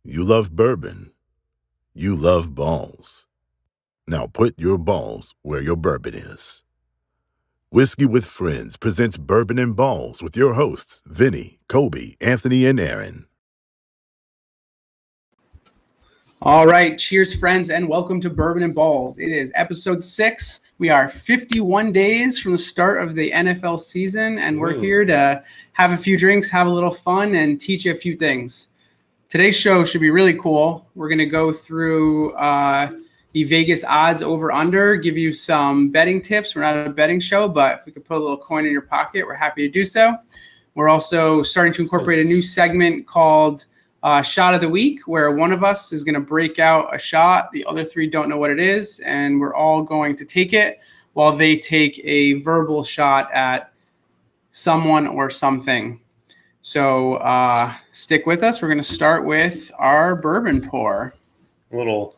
You love bourbon. You love balls. Now put your balls where your bourbon is. Whiskey with Friends presents Bourbon Balls with your hosts, Vinny, Colby, Anthony, and Aaron. All right, cheers, friends, and welcome to Bourbon Balls. It is episode 6. We are 51 days from the start of the NFL season, and we're here to have a few drinks, have a little fun, and teach you a few things. Today's show should be really cool. We're going to go through the Vegas odds over-under, give you some betting tips. We're not a betting show, but if we could put a little coin in your pocket, we're happy to do so. We're also starting to incorporate a new segment called Shot of the Week, where one of us is going to break out a shot. The other three don't know what it is, and we're all going to take it while they take a verbal shot at someone or something. So stick with us. We're going to start with our Bourbon Pour. Little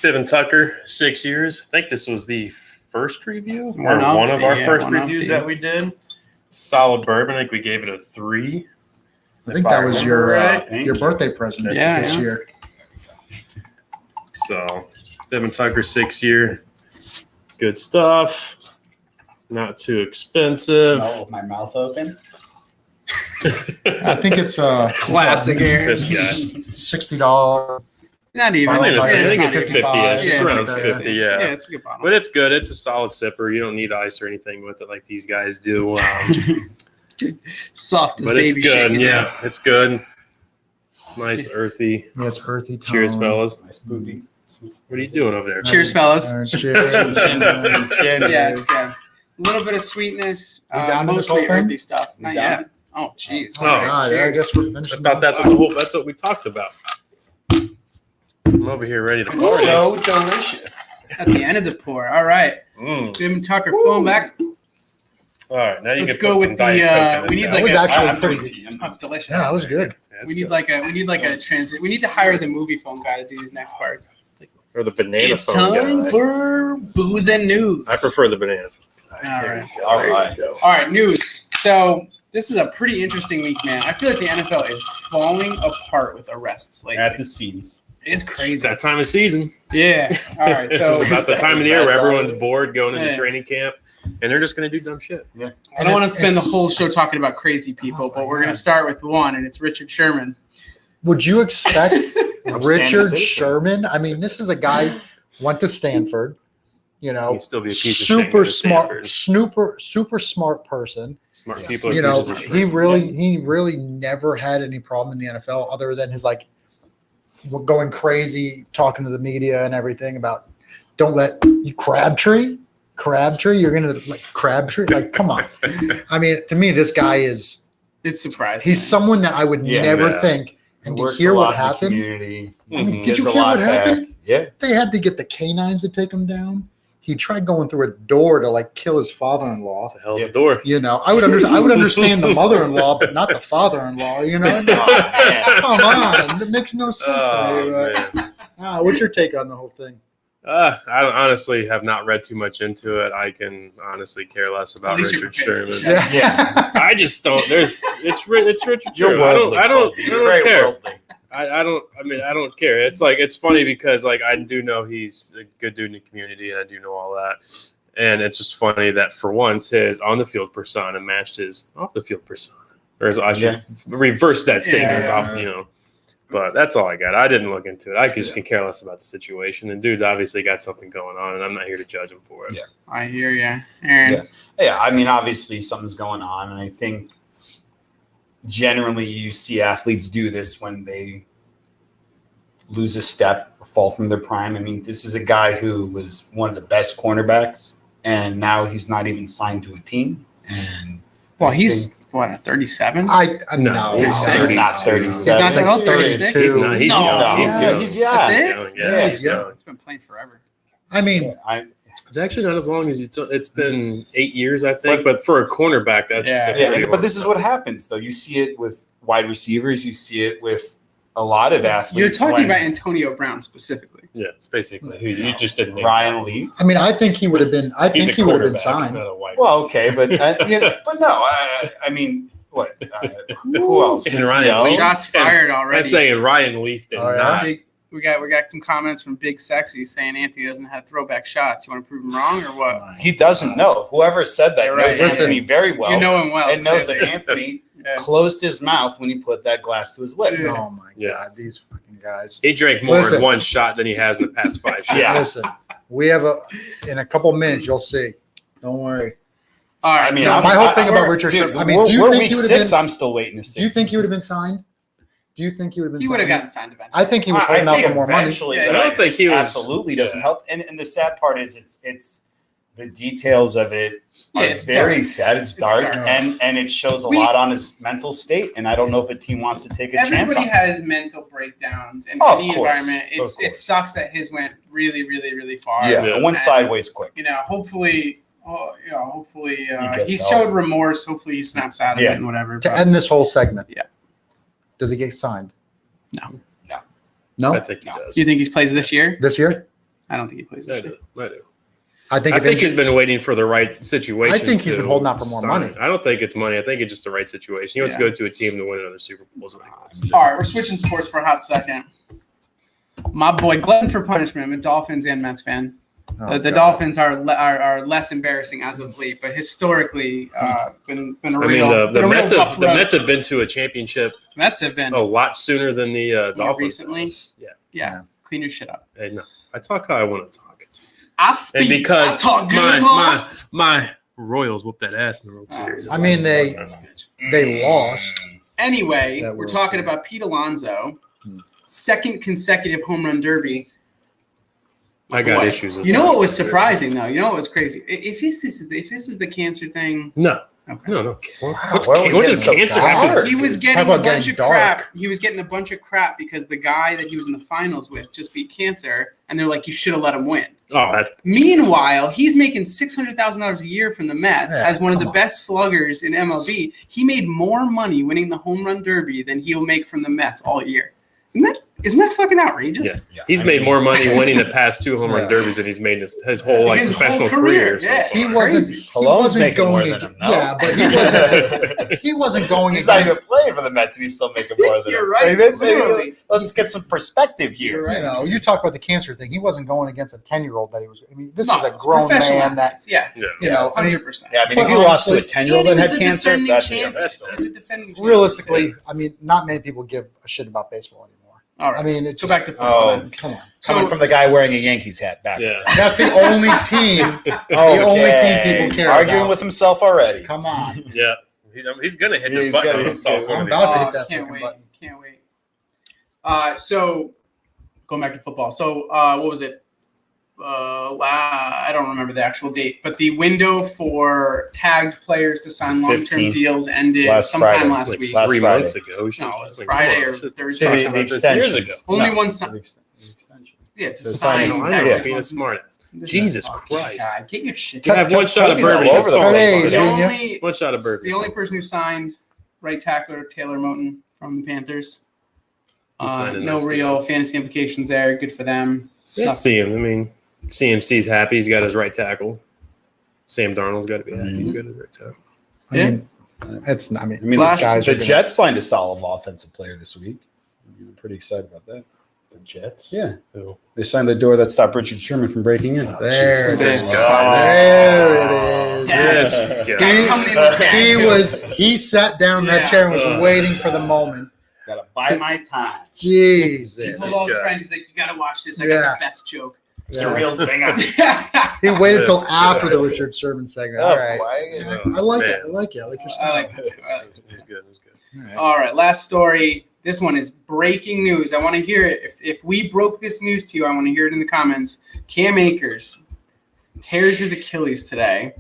Bourbon Tucker, 6 years. I think this was the first review or one of our first reviews that we did. Solid bourbon. I think we gave it a 3. I think that was your birthday present this year. So Bourbon Tucker, 6 year. Good stuff. Not too expensive. Smell my mouth open. I think it's a classic. This guy. $60. Not even. I think it's 50. Yeah, It's around 50. Yeah, it's a good bottle. But it's good. It's a solid sipper. You don't need ice or anything with it like these guys do. Soft as But baby it's good. shit. Yeah, it's good. Nice earthy. Yeah, it's earthy tone. Cheers, fellas. Nice booty. What are you doing over there? Cheers, fellas. Cheers. Yeah. A little bit of sweetness. We down to this mostly whole thing? earthy stuff. Not yet. Oh, jeez. Oh, God, I Cheers. guess we're I finishing. thought that's what we talked about. I'm over here ready to party. So delicious. At the end of the pour. All right. Jim Tucker, phone back. All right, now you Let's can go put with some Diet Coke in we this need guy. like was a, actually I'm pretty pretty tea. that's delicious. Yeah, that was good. That's We need good. like a transit. We need to hire the movie phone guy to do these next parts. Or the banana It's phone time guy. for booze and news. I prefer the banana. All right. All right. All right, news. So this is a pretty interesting week, man. I feel like the NFL is falling apart with arrests lately. At the seams. It's It's crazy. that time of season. Yeah. All right. This So is about the time of the year where everyone's bored going into Yeah. training camp, and they're just going to do dumb shit. I don't want to spend the whole show talking about crazy people, but we're going to start with one, and it's Richard Sherman. Would you expect Richard citizen. Sherman? I mean, this is a guy went to Stanford. You know, He'd still be a piece of shit super going to smart, Stanford. super smart person. Smart people. Are You know, pieces of shit. he really never had any problem in the NFL other than his going crazy, talking to the media and everything about don't let you Crabtree. You're gonna Crabtree. Like, come on. I mean, to me, this guy is. It's surprising. He's someone that I would never Yeah. think. And to hear what happened, Community. I mean, Mhm. did you hear what happened? Yeah. They had to get the canines to take him down. He tried going through a door to kill his father-in-law. It's a hell of a door. You know, I would understand the mother-in-law, but not the father-in-law. You know, come on, it makes no sense to me. But, what's your take on the whole thing? I honestly have not read too much into it. I can honestly care less about At least you're Richard prepared for Sherman. shit. Yeah. I just don't. It's Richard You're Sherman. worldly. I don't care. Worldly. I don't care. It's funny because I do know he's a good dude in the community, and I do know all that. And it's just funny that for once his on the field persona matched his off the field persona. Or I should reverse that statement. Yeah. Off, But that's all I got. I didn't look into it. I just can care less about the situation. And dude's obviously got something going on, and I'm not here to judge him for it. Yeah. I hear you, Aaron. Yeah, I mean, obviously something's going on, and I think generally you see athletes do this when they lose a step or fall from their prime. I mean, this is a guy who was one of the best cornerbacks, and now he's not even signed to a team. And Well, he's what, 37? No, he's not 37. He's not 36. He's not. He's young. No, He's young. he's young. That's it? young. Yeah, He's young. He's been playing forever. I mean, It's actually not as long as it's been 8 years, I think. But for a cornerback, that's but this is what happens, though. You see it with wide receivers. You see it with a lot of athletes. You're talking about Antonio Brown specifically. Yeah, it's basically who you just didn't name. Ryan Leaf. I mean, I think he would have been. I He's think a he would have been quarterback, signed. not a wide Well, receiver. okay, but but no. I mean, what? Who else? And Ryan Leaf. Shots fired already. I'm saying Ryan Leaf did Oh, yeah? not. We got some comments from Big Sexy saying Anthony doesn't have throwback shots. You want to prove him wrong or what? He doesn't know. Whoever said that You're knows right. Anthony very well. You know him well. and knows that Anthony Yeah. closed his mouth when he put that glass to his lips. Yeah. Oh my Yeah. God, these fucking guys. He drank more Listen. in one shot than he has in the past 5 shots. Yeah. Listen, we have in a couple minutes. You'll see. Don't worry. All right. I mean, so my whole thing about we're- Richard dude, Sherman- I mean, we're, do you we're think week he would've 6. been- I'm still waiting to see. Do you think he would have been signed? Do you think he would have been he signed? would have gotten signed eventually. I think he was I holding out think for more money. eventually, Yeah, but I don't think he was- absolutely doesn't help. And the sad part is it's the details of it Yeah, are it's very dark. sad. It's dark, dark. and it shows a lot on his mental state. And I don't know if a team wants to take a chance Everybody on has mental breakdowns in Oh, of any course. environment. Of It course. sucks that his went really, really, really far. it. Yeah, Yeah. it went And, sideways quick. hopefully, gets he help. showed remorse. Hopefully, he snaps out of Yeah. it and whatever. To but- end this whole segment. Yeah. Does he get signed? No. No. I think he No. does. Do you think he plays this year? This year? I don't think he plays I this year. do. I do. I think. I think he's been waiting for the right situation. I think he's to been holding out for more sign. money. I don't think it's money. I think it's just the right situation. He wants to Yeah. go to a team to win another Super Bowl. All right, we're switching sports for a hot second. My boy, glutton for punishment. I'm a Dolphins and Mets fan. Oh, The God. Dolphins are less embarrassing as of late, but historically been a I real. mean, the been a real Mets tough have the road. Mets have been to a championship Mets have been a lot sooner than the more Dolphins. recently. Yeah. Yeah, clean your shit up. Hey, no, I talk how I want to talk, I speak. and because I talk good, my Royals whooped that ass in the World Series. I mean, they lost. Anyway, That we're World talking Series. about Pete Alonso, Hmm. second consecutive home run derby. I got Boy, issues. With You know that. what was surprising though? You know what was crazy? If this is the cancer thing, No, okay. no. Wow, What why are we does getting so cancer dark? have to He was Talk getting a about bunch getting of dark. crap. He was getting a bunch of crap because the guy that he was in the finals with just beat cancer, and they're like, you should have let him win. Oh, that's Meanwhile, he's making $600,000 a year from the Mets Yeah, as one of the come on. best sluggers in MLB. He made more money winning the home run derby than he'll make from the Mets all year. Isn't that fucking outrageous? Yeah. Yeah, He's I mid mean- more money winning the past 2 home run Yeah. derbies than he's made his whole His whole professional career, career. so yeah. far. He wasn't. Crazy. He Cologne's wasn't making more going. than him now. Yeah, but he wasn't. He wasn't going He's not even against. playing for the Mets, and he's still making more than You're him. right, literally. Let's get some perspective here. You're right. You know, you talk about the cancer thing. He wasn't going against a 10-year-old that he was. I mean, this No, is a grown professional man that athletes. Yeah, you know. I mean, 100%. Yeah, I mean, But if you lost to a honestly- 10-year-old that And he had was the cancer, defending that's a champion. different story. He's a defending champion. realistically, I mean, not many people give a shit about baseball anymore. All right. I mean, it's Go just, back to football. Oh. then. come on. Coming So- from the guy wearing a Yankees hat back. Yeah. That's the only team. The only team people care Arguing about. with himself already. Come on. Yeah. He's going to hit He's this button gonna on hit himself. it. one I'm of these about to days. hit that Can't fucking wait. button. Can't wait. So going back to football. So what was it? I don't remember the actual date, but the window for tagged players to sign It's the long-term 15th. deals ended Last sometime Friday. last Like week. Last 3 Friday. months ago. No, it's Like, Friday come or on, shit. Thursday. See, Talked the about this extension. years ago. Only No, one the sign. extension. Yeah, to The sign. signing. I know, Yeah. being a smart ass. This Jesus is- oh, Christ. God, get your shit. You have one shot of Toby's all bourbon. over the That's all. place. The Junior. only One shot of bourbon. the only person who signed right tackler Taylor Moton from the Panthers. He signed a No nice real deal. fantasy implications there. Good for them. Yeah, see him. I mean, CMC's happy. He's got his right tackle. Sam Darnold's got to be happy. He's got his right tackle. I mean, it's. I mean, I mean, Last- the Jets signed a solid offensive player this week. I'm pretty excited about that. The Jets? Yeah. Who? They signed the door that stopped Richard Sherman from breaking in. There Jesus, it this is. guy. There it is. Yes. Guys coming in with dad He jokes. was. He sat down in that Yeah. chair and was waiting for the moment. Gotta buy my time. Jesus. He told all his friends, he's like, you gotta watch this. I got the best joke. It's a real zinger. He waited until after the Richard Sherman segment. All right. I like Man. it. I like your style. It's good. All right, last story. This one is breaking news. I want to hear it. If we broke this news to you, I want to hear it in the comments. Cam Akers tears his Achilles today.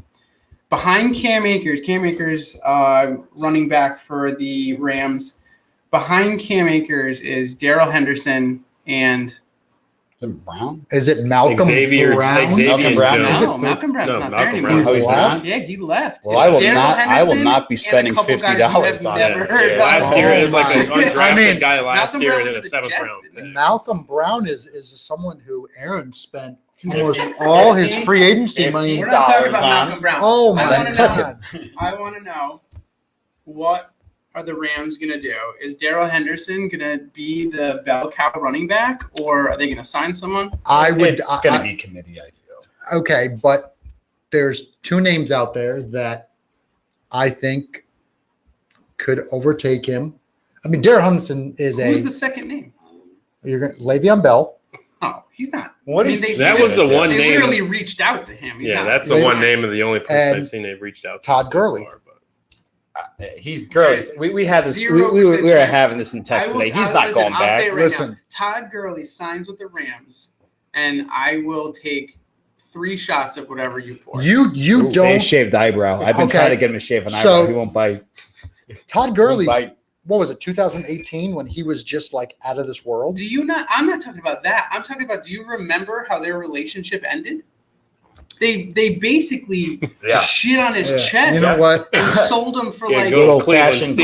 Behind Cam Akers, running back for the Rams. Behind Cam Akers is Darrell Henderson and Brown? Is it Malcolm Brown? Malcolm Brown? No, Malcolm Brown's not there anymore. Oh, he's not? Yeah, he left. Well, I will not be spending $50 on it. Last year, it was like an undrafted guy Malcolm year Brown in to a the 7th Jets, round. didn't he? Malcolm Brown is someone who Aaron spent almost all his free agency money. We're not talking about on. Malcolm Brown. Oh my God! I want to know what are the Rams going to do? Is Darrell Henderson going to be the bell cow running back, or are they going to sign someone? It's going to be committee, I feel. Okay, but there's two names out there that I think could overtake him. I mean, Darrell Henderson is Who's the second name? Le'Veon Bell. Oh, he's not. That was the one They name. literally reached out to him. He's not. That's the one name of the only place I've seen they've reached out to. Todd Gurley. He's Gurley. We had this. We were having this in text today. He's not going back. I'll say it right Listen, now. Todd Gurley signs with the Rams, and I will take 3 shots of whatever you pour. You don't say shaved eyebrow. I've been trying to get him to shave an eyebrow. He won't bite. Todd Gurley. What was it? 2018 when he was just like out of this world. Do you not? I'm not talking about that. I'm talking about. Do you remember how their relationship ended? They basically shit on his chest. You know what? And sold him for like good old fashioned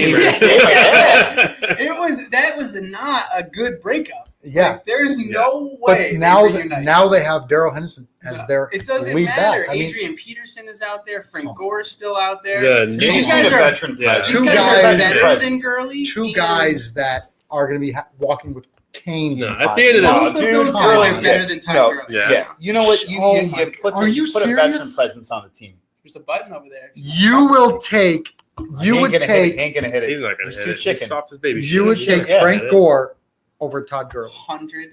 That was not a good breakup. Yeah, like, there's no way. But now they have Darrell Henderson as their it doesn't lead matter. back. Adrian Peterson is out there. Frank Gore's still out there. You just need a veteran presence. Two guys, better than Gurley. Two guys that are going to be walking with canes. At the end of the day, those guys are better than Todd Gurley. Yeah. You know what? You put a veteran presence on the team. There's a button over there. You will take. You would take. Ain't gonna hit it. He's not gonna hit it. Chicken. He's soft as baby. You would take Frank Gore over Todd Gurley. 100%.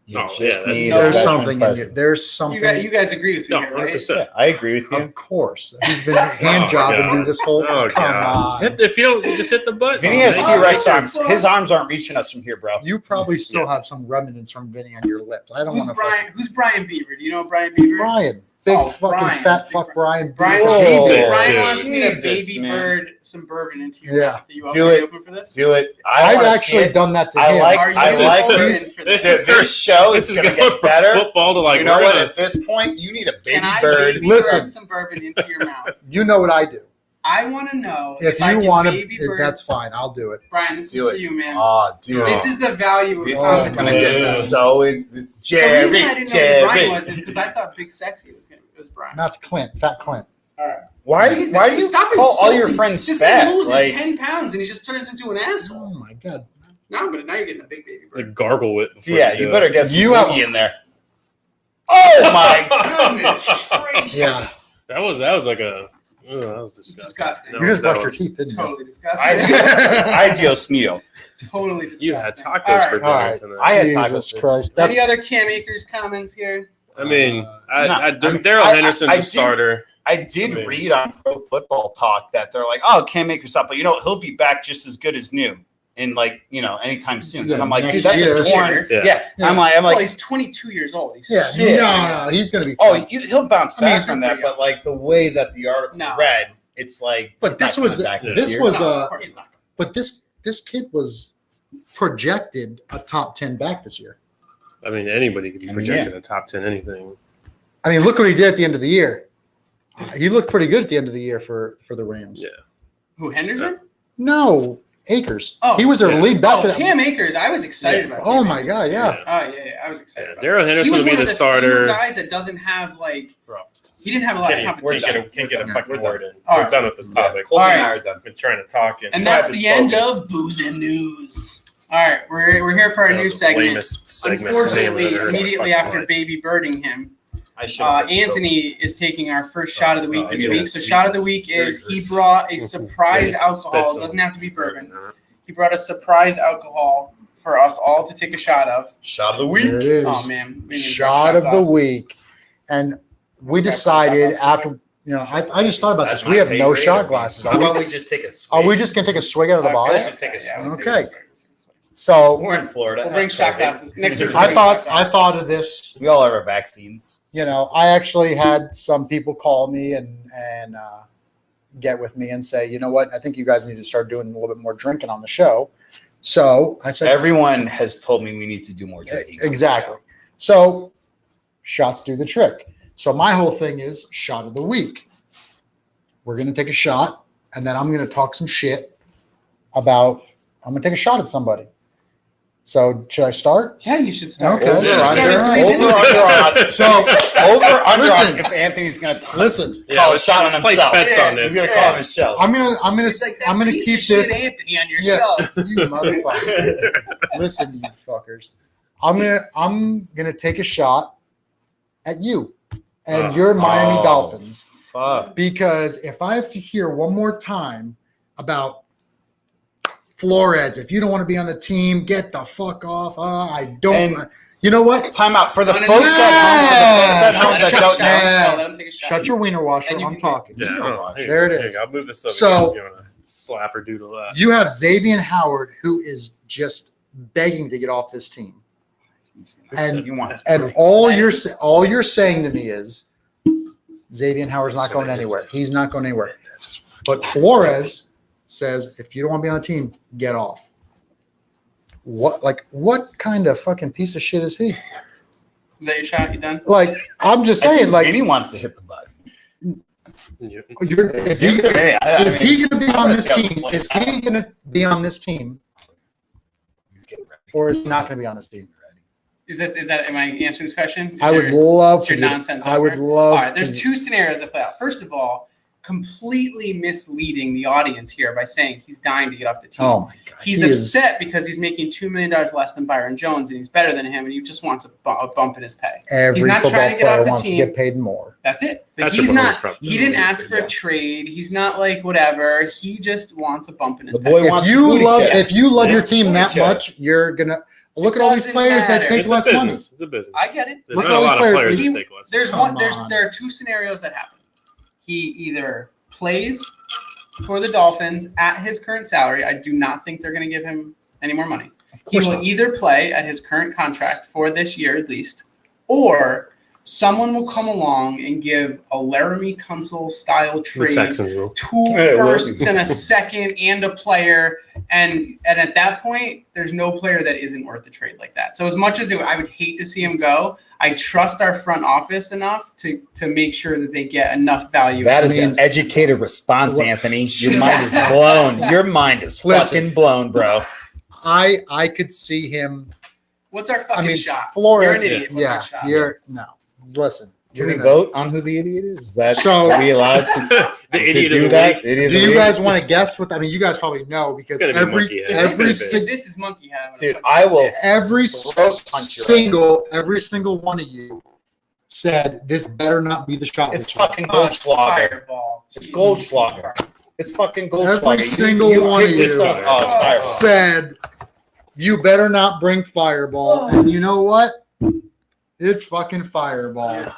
There's something in you. There's something. You guys agree with me, here, right? 100%. Yeah, I agree with you. Of course, he's been hand jobbing you this whole. Come on. If you don't, just hit the button. Vinny has T-Rex arms. His arms aren't reaching us from here, bro. You probably still have some remnants from Vinny on your lips. I don't want to. Who's Brian Beaver? Do you know Brian Beaver? Brian. Big fat fuck Brian. Brian wants me to baby bird some bourbon into your mouth. Are you open for this? Do it. I've actually done that to him. I like this show is going to get better. Football to like. You know what? At this point, you need a baby bird. Listen, some bourbon into your mouth. You know what I do. I want to know if you want to. That's fine. I'll do it. Brian, this is for you, man. Oh, dude, this is the value. This is going to get so. Jerry, the reason I didn't know who Brian was is because I thought Big Sexy was Brian. That's Clint, Fat Clint. All right. Why do you call all your friends this fat? This guy loses 10 pounds and he just turns into an asshole. Oh my god! Now you're getting a big baby bird. The gargle it. Yeah, you better get some in there. Oh my goodness gracious! Yeah, that was like a. Oh, that was disgusting. You just brushed your teeth, didn't you? Totally disgusting. Adios mio. Totally disgusting. You had tacos for dinner tonight. I had Jesus tacos. Christ. Any other Cam Akers comments here? I mean, Darrell Henderson's a starter. I did read on Pro Football Talk that they're like, "Oh, Cam Akers up, but he'll be back just as good as new." In anytime soon. Yeah, and I'm like, dude, that's a torn. Yeah. I'm like, well, he's 22 years old. He's no, he's gonna be. Oh, he'll bounce back from that. But like the way that the article read, it's like. But this was But this kid was projected a top 10 back this year. I mean, anybody could be projected a top 10 anything. I mean, look what he did at the end of the year. He looked pretty good at the end of the year for the Rams. Yeah. Who, Henderson? No. Akers. Oh, he was their lead back. Cam Akers. I was excited about. Oh my god, yeah. Oh yeah, I was excited. About Darrell Henderson will be the starter. Guys that doesn't have he didn't have a lot of competition. Can't get a fucking word in. We're done with this topic. All right, are done. Been trying to talk and that's the end of Booze and News. All right, we're here for our new segment. Unfortunately, immediately after baby birding him, Anthony is taking our first shot of the week this week. So shot of the week is he brought a surprise alcohol. It doesn't have to be bourbon. He brought a surprise alcohol for us all to take a shot of. Shot of the week. There it is. Oh man, Shot of the week. And we decided after, I just thought about this. We have no shot glasses. How about we just take a swig? Are we just going to take a swig out of the bottle? Let's just take a swig. Okay. So we're in Florida. We'll bring shot glasses. Next week, I thought of this. We all have our vaccines. I actually had some people call me and get with me and say, you know what? I think you guys need to start doing a little bit more drinking on the show. So I said, everyone has told me we need to do more drinking. Exactly. So shots do the trick. So my whole thing is shot of the week. We're going to take a shot, and then I'm going to talk some shit about. I'm going to take a shot at somebody. So should I start? Yeah, you should start. Okay. Listen, if Anthony's going to call a shot on himself. Bets on this. He's going to call him a show. I'm gonna keep this. Anthony on your show. You motherfucker. Listen, you fuckers. I'm gonna take a shot at you and your Miami Dolphins. Fuck. Because if I have to hear one more time about Flores, if you don't want to be on the team, get the fuck off. I don't. You know what? Time out for the folks at home that don't know. Let him take a shot. Shut your wiener washer. I'm talking. Yeah, there it is. I'll move this over. So you want to slap or doodle that? You have Xavier Howard, who is just begging to get off this team. And all you're saying to me is Xavier Howard's not going anywhere. He's not going anywhere. But Flores says, if you don't want to be on the team, get off. What kind of fucking piece of shit is he? Is that your shot? You done? I'm just saying, he wants to hit the button. Is he going to be on this team? Is he going to be on this team? Or is he not going to be on this team? Is that? Am I answering this question? I would love to. Nonsense. I would love. All right. There's two scenarios that play out. First of all, completely misleading the audience here by saying he's dying to get off the team. Oh my God. He's upset because he's making $2 million less than Byron Jones and he's better than him and he just wants a bump in his pay. Every football player wants to get paid more. That's it. But he's not. He didn't ask for a trade. He's not whatever. He just wants a bump in his pay. If you love your team that much, you're gonna look at all these players that take less money. It's a business. I get it. Look at all these players that take less. There are two scenarios that happen. He either plays for the Dolphins at his current salary. I do not think they're going to give him any more money. He will either play at his current contract for this year at least, or someone will come along and give a Laramie Tunsil style trade, 2 firsts and a second and a player. And at that point, there's no player that isn't worth a trade like that. So as much as I would hate to see him go, I trust our front office enough to make sure that they get enough value. That is an educated response, Anthony. Your mind is blown. Your mind is fucking blown, bro. I could see him. What's our fucking shot? Flores. You're an idiot. What's our shot? No. Listen. Can we vote on who the idiot is? Is that are we allowed to do that? Do you guys want to guess what? I mean, you guys probably know because every this is monkey hat. Dude, I will. Every single one of you said this better not be the shot. It's fucking Goldschlager. It's Goldschlager. It's fucking Goldschlager. Every single one of you said you better not bring Fireball, and you know what? It's fucking Fireball.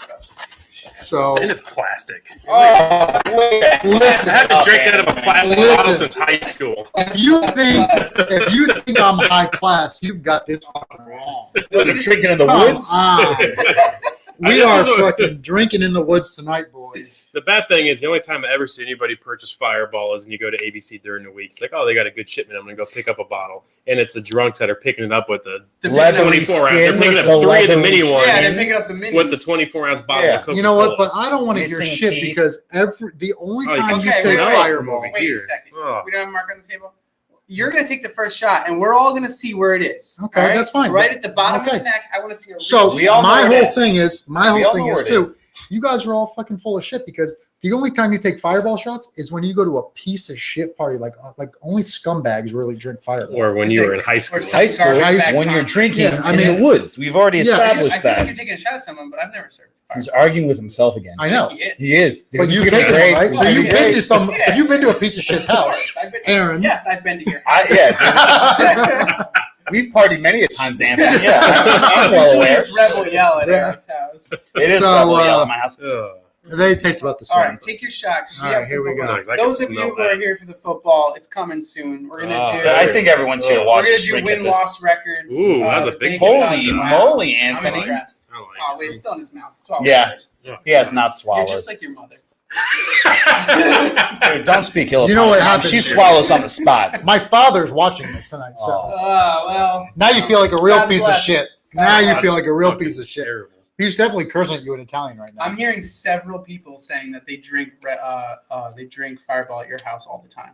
So and it's plastic. Oh, listen, I haven't drank out of a plastic bottle since high school. If you think I'm high class, you've got this fucking wrong. You're drinking in the woods. We are fucking drinking in the woods tonight, boys. The bad thing is the only time I ever see anybody purchase Fireball is when you go to ABC during the week. It's like, oh, they got a good shipment. I'm going to go pick up a bottle. And it's the drunks that are picking it up with the 24 ounce. They're picking up 3 of the mini ones. Yeah, they're picking up the mini. With the 24-ounce bottle of Coca-Cola. You know what? But I don't want to hear shit because the only time you say Fireball. Wait a second. We don't have a mark on the table? You're going to take the first shot, and we're all going to see where it is. Okay, right? That's fine. Right at the bottom of the neck, I want to see a So my whole thing is, too, you guys are all fucking full of shit because The only time you take Fireball shots is when you go to a piece of shit party. Like only scumbags really drink Fireball. Or when you were in high school. High school, when you're drinking in the woods. We've already established I feel like that. you're taking a shot at someone, but I've never served Fireball. He's arguing with himself again. I know. He is. Dude, But this you've is gonna be been, great. right? This So is you've gonna be been to some. Yeah. You've been to a piece of shit's house, Aaron. Yes, I've been to your Yeah, we've partied many a times, Anthony. Yeah, I'm well Usually aware. it's Rebel Yell at Yeah. Aaron's house. It is So, Rebel Yell at my house. They taste about the same. All right, take your shot. 'Cause All we right, have here some we go. football. Those of you who are here for the football, it's coming soon. We're gonna do. I think everyone's here to watch We're us gonna do drink at this. win-loss records. Ooh, that's a the big Vegas Holy odds. Wow. moly, I'm Anthony. impressed. I like Oh wait, it's still in his mouth. Swallow Yeah. it first. He has not You're swallowed. just like your mother. Dude, don't speak ill of You know my what mom. happens She here? swallows on the spot. My father's watching this tonight, so Oh. Well. now you feel like a real God piece bless. of shit. Now you That's feel like a real fucking piece of shit. terrible. He's definitely cursing at you in Italian right now. I'm hearing several people saying that they drink Fireball at your house all the time.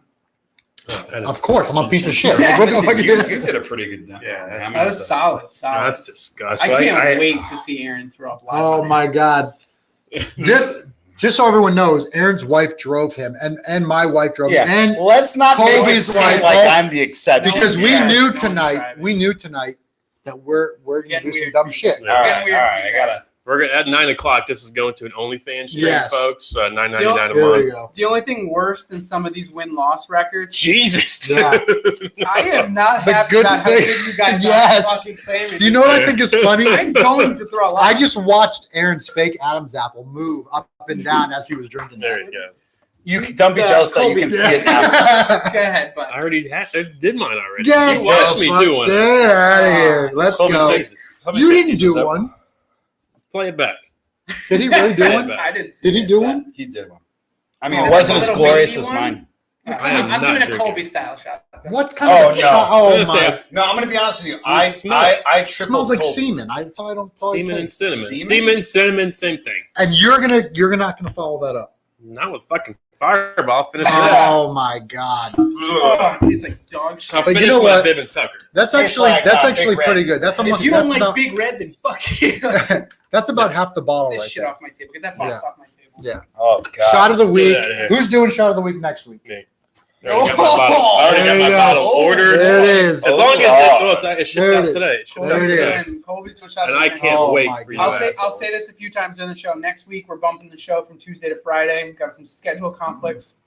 That is Of course, I'm a piece of shit. Yeah. Like, what the fuck you, is you did a pretty good job. Yeah, That was solid. No, that's I disgusting. can't wait to see Aaron throw up live. Oh my god! Just so everyone knows, Aaron's wife drove him, and my wife drove him, Yeah, and let's not make it Colby's seem wife, like oh, I'm the exception. because we Yeah. knew No one's tonight, driving. that we're gonna Getting do some weird dumb for you shit. guys. all right, Getting weird all for right. you I gotta. guys. We're gonna at 9:00. This is going to an OnlyFans stream, Yes. folks. $9.99 a There we month. go. The only thing worse than some of these win-loss records, Jesus, dude. Yeah. I am not The happy good about how thing- good you guys Yes. are fucking saying. Do you know what I think is funny? I'm going to throw a lot. I just watched Aaron's fake Adam's apple move up and down as he was drinking. There that. you go. You don't be jealous that you can see it now. Go ahead, bud. I already did mine already. Get You watched me do one. Get out of here. Let's Colby go. takes- Colby You takes didn't this do up. one. Play it back. Did he really do one? I didn't see Did he it, do but- one? He did one. I mean, Is it it wasn't like a as little glorious baby as one? mine. I am I'm not doing a drinking. Colby style shot. What kind Oh, of no. shot? I Oh was gonna my! say, No, I'm going to be honest with you. It I It tripled smells like Colby's. semen. That's all I don't. Probably semen and taste. cinnamon. Semen? Semen, cinnamon, same thing. And you're not gonna follow that up. Not with fucking Fireball. Finish this. Oh my god! Oh, he's like dog shit. I'll But you finish know my what? Bib and Tucker. That's Tastes actually like, Big Red. pretty good. That's If almost you don't that's like about Big Red, then fuck you. that's about half the bottle This right shit there. off my table. Get that box Yeah. off my table. Yeah. Oh God! Shot of the week. outta here. Who's doing shot of the week next week? I already got my bottle. I already There got you my go. bottle ordered. There it is. As long as it shipped There it out is. today. It shipped There out it today. is. Colby's doing shot And of I the week. can't Oh wait my for you I'll say assholes. this a few times during the show. Next week we're bumping the show from Tuesday to Friday. We've got some schedule conflicts.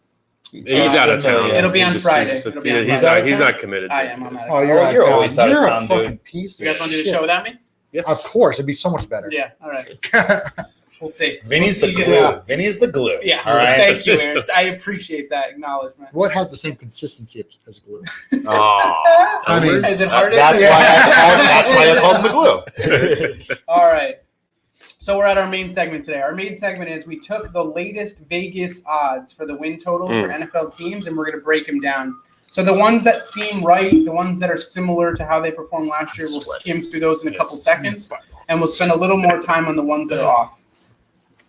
He's out of town. It'll be He's on just- Friday. he's just- It'll be on he's Friday. not- He's not committed. I am. I'm out Oh, of you're town. out of you're town. always out of You're town, a dude. fucking piece. You guys of want to do the shit. show without me? Of course, it'd be so much better. Yeah. All right. We'll see. Vinny's We'll the see glue. you guys. Vinny's the glue. Yeah. All right. Thank you, Aaron. I appreciate that acknowledgement. What has the same consistency as glue? Oh. I mean, Is it harder? That's why they call him the glue. All right. So we're at our main segment today. Our main segment is we took the latest Vegas odds for the win totals for NFL teams, and we're going to break them down. So the ones that seem right, the ones that are similar to how they performed last year, we'll skim through those in a couple seconds, and we'll spend a little more time on the ones that are off.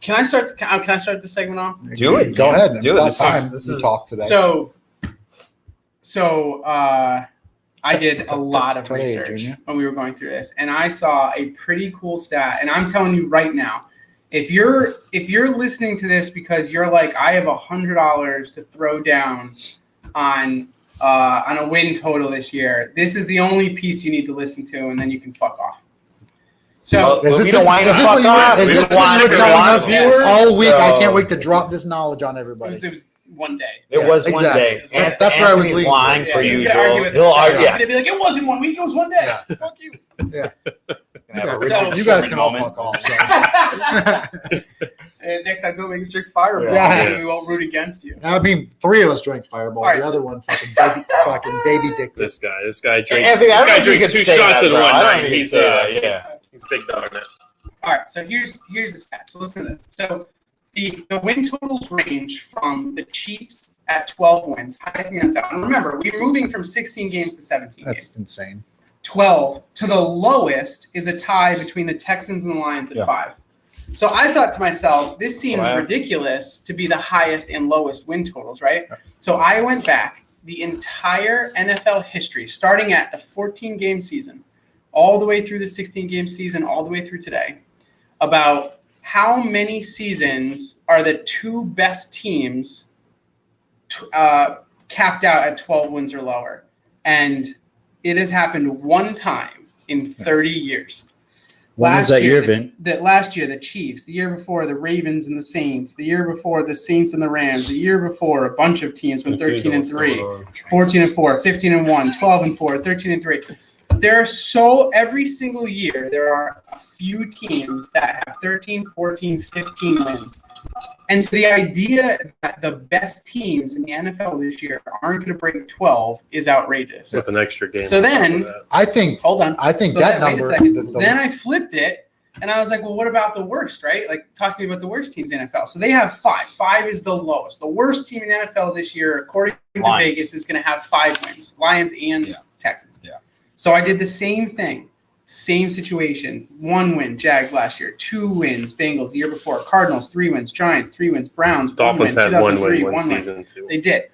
Can I start? Can I start the segment off? Do it. Go ahead. Do it. About This time is we talk today. So I did a lot of Today, research Junior. when we were going through this, and I saw a pretty cool stat. And I'm telling you right now, if you're listening to this because you're like, I have $100 to throw down on a win total this year, this is the only piece you need to listen to, and then you can fuck off. So We don't want you to is this fuck what you off. were- We is this don't what you want were you telling to us viewers. all week? I So- can't wait to drop this knowledge on it everybody. was one day. It Yeah, was one exactly. day. That's where I was Anthony's leading. lying Yeah, per he's usual. gonna argue with He'll himself. argue. He's Yeah. gonna be like, it wasn't 1 week, it was one day. Yeah. Fuck you. Yeah. Gonna have a So- Richard You guys Sherman can all moment. fuck off. So. And next time, don't make us drink Fireball. Yeah. Maybe we won't root against you. I mean, 3 of us drank Fireball. All right, The so- other one fucking baby dick. This guy drinks. Anthony, I don't know if you drinks could 2 say shots that, in bro. one I don't night. think you He's say that. Yeah. he's a big dog now. All right, so here's the stats. So listen to this. So the win totals range from the Chiefs at 12 wins, highest in the NFL. And remember, we're moving from 16 games to 17 games. That's insane. 12 to the lowest is a tie between the Texans and the Lions at 5. So I thought to myself, this seems ridiculous to be the highest and lowest win totals, right? So I went back the entire NFL history, starting at the 14-game season, all the way through the 16-game season, all the way through today. About how many seasons are the two best teams capped out at 12 wins or lower? And it has happened one time in 30 years. When was that year, Vin? Last year, the Chiefs. The year before, the Ravens and the Saints. The year before, the Saints and the Rams. The year before, a bunch of teams went 13-3, 14-4, 15-1, 12-4, 13-3. There are every single year, there are a few teams that have 13, 14, 15 wins. And so the idea that the best teams in the NFL this year aren't going to break 12 is outrageous. With an extra game. So then, I think hold on. I think So that then, number. wait a second. Then I flipped it, and I was like, well, what about the worst, right? Like, talk to me about the worst teams in the NFL. So they have 5. 5 is the lowest. The worst team in the NFL this year, according to Lions. Vegas, is going to have 5 wins. Lions and Texans. Yeah. So I did the same thing. Same situation. 1 win, Jags last year. 2 wins, Bengals the year before. Cardinals, 3 wins. Giants, 3 wins. Browns, Dolphins 1 win. had 1 win 2003, one 1 win. season too. They did.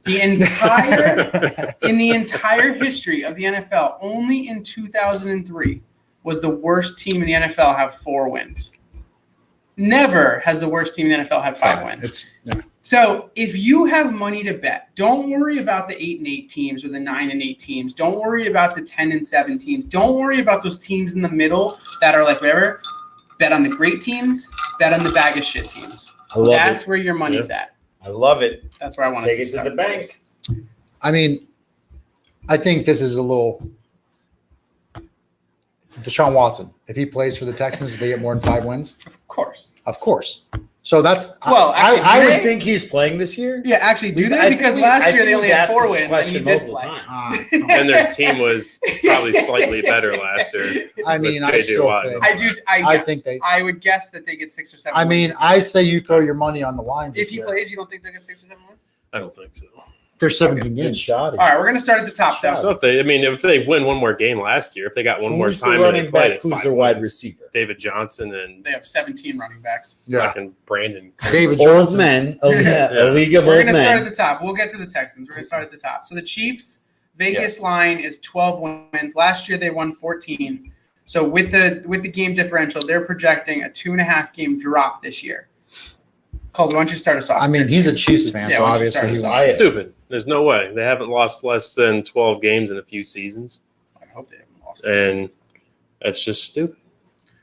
In the entire history of the NFL, only in 2003 was the worst team in the NFL have 4 wins. Never has the worst team in the NFL had 5 wins. So if you have money to bet, don't worry about the 8-8 teams or the 9-8 teams. Don't worry about the 10-7 teams. Don't worry about those teams in the middle that are like whatever. Bet on the great teams. Bet on the bag of shit teams. That's where your money's at. I love it. That's where I want Take to it to the bank. I mean, I think this is a little Deshawn Watson. If he plays for the Texans, they get more than 5 wins. Of course. Of course. So that's Well, actually, I do would they? think he's playing this year. Yeah, actually, do I they? think Because we- last I year think they only we've had asked 4 this wins, and he question did multiple play. times. And their team was probably slightly better last year. I mean, with I J.J. still Watt. think. I think they- I would guess that they get 6 or 7. I mean, wins. I say you throw your money on the Lions. If this he year. plays, you don't think they get 6 or 7 wins? I don't think so. There's 17 Good games. shot. All right, we're gonna start at the top though. So if they win one more game last year, if they got one more Who's the time and they running played, back? it's Who's 5 their wide wins. receiver? David Johnson and They have 17 running backs. Yeah. fucking Brandon. David Old Johnson. men. A league of We're old gonna start at men. the top. We'll get to the Texans. We're gonna start at the top. So the Chiefs, Vegas line is 12 wins. Last year they won 14. So with the game differential, they're projecting a 2.5 game drop this year. Colby, why don't you start us off? I mean, he's a Chiefs fan, Yeah, so why don't you obviously he start us was. off? Stupid. There's no way. They haven't lost less than 12 games in a few seasons. I hope they haven't lost. And that's just stupid.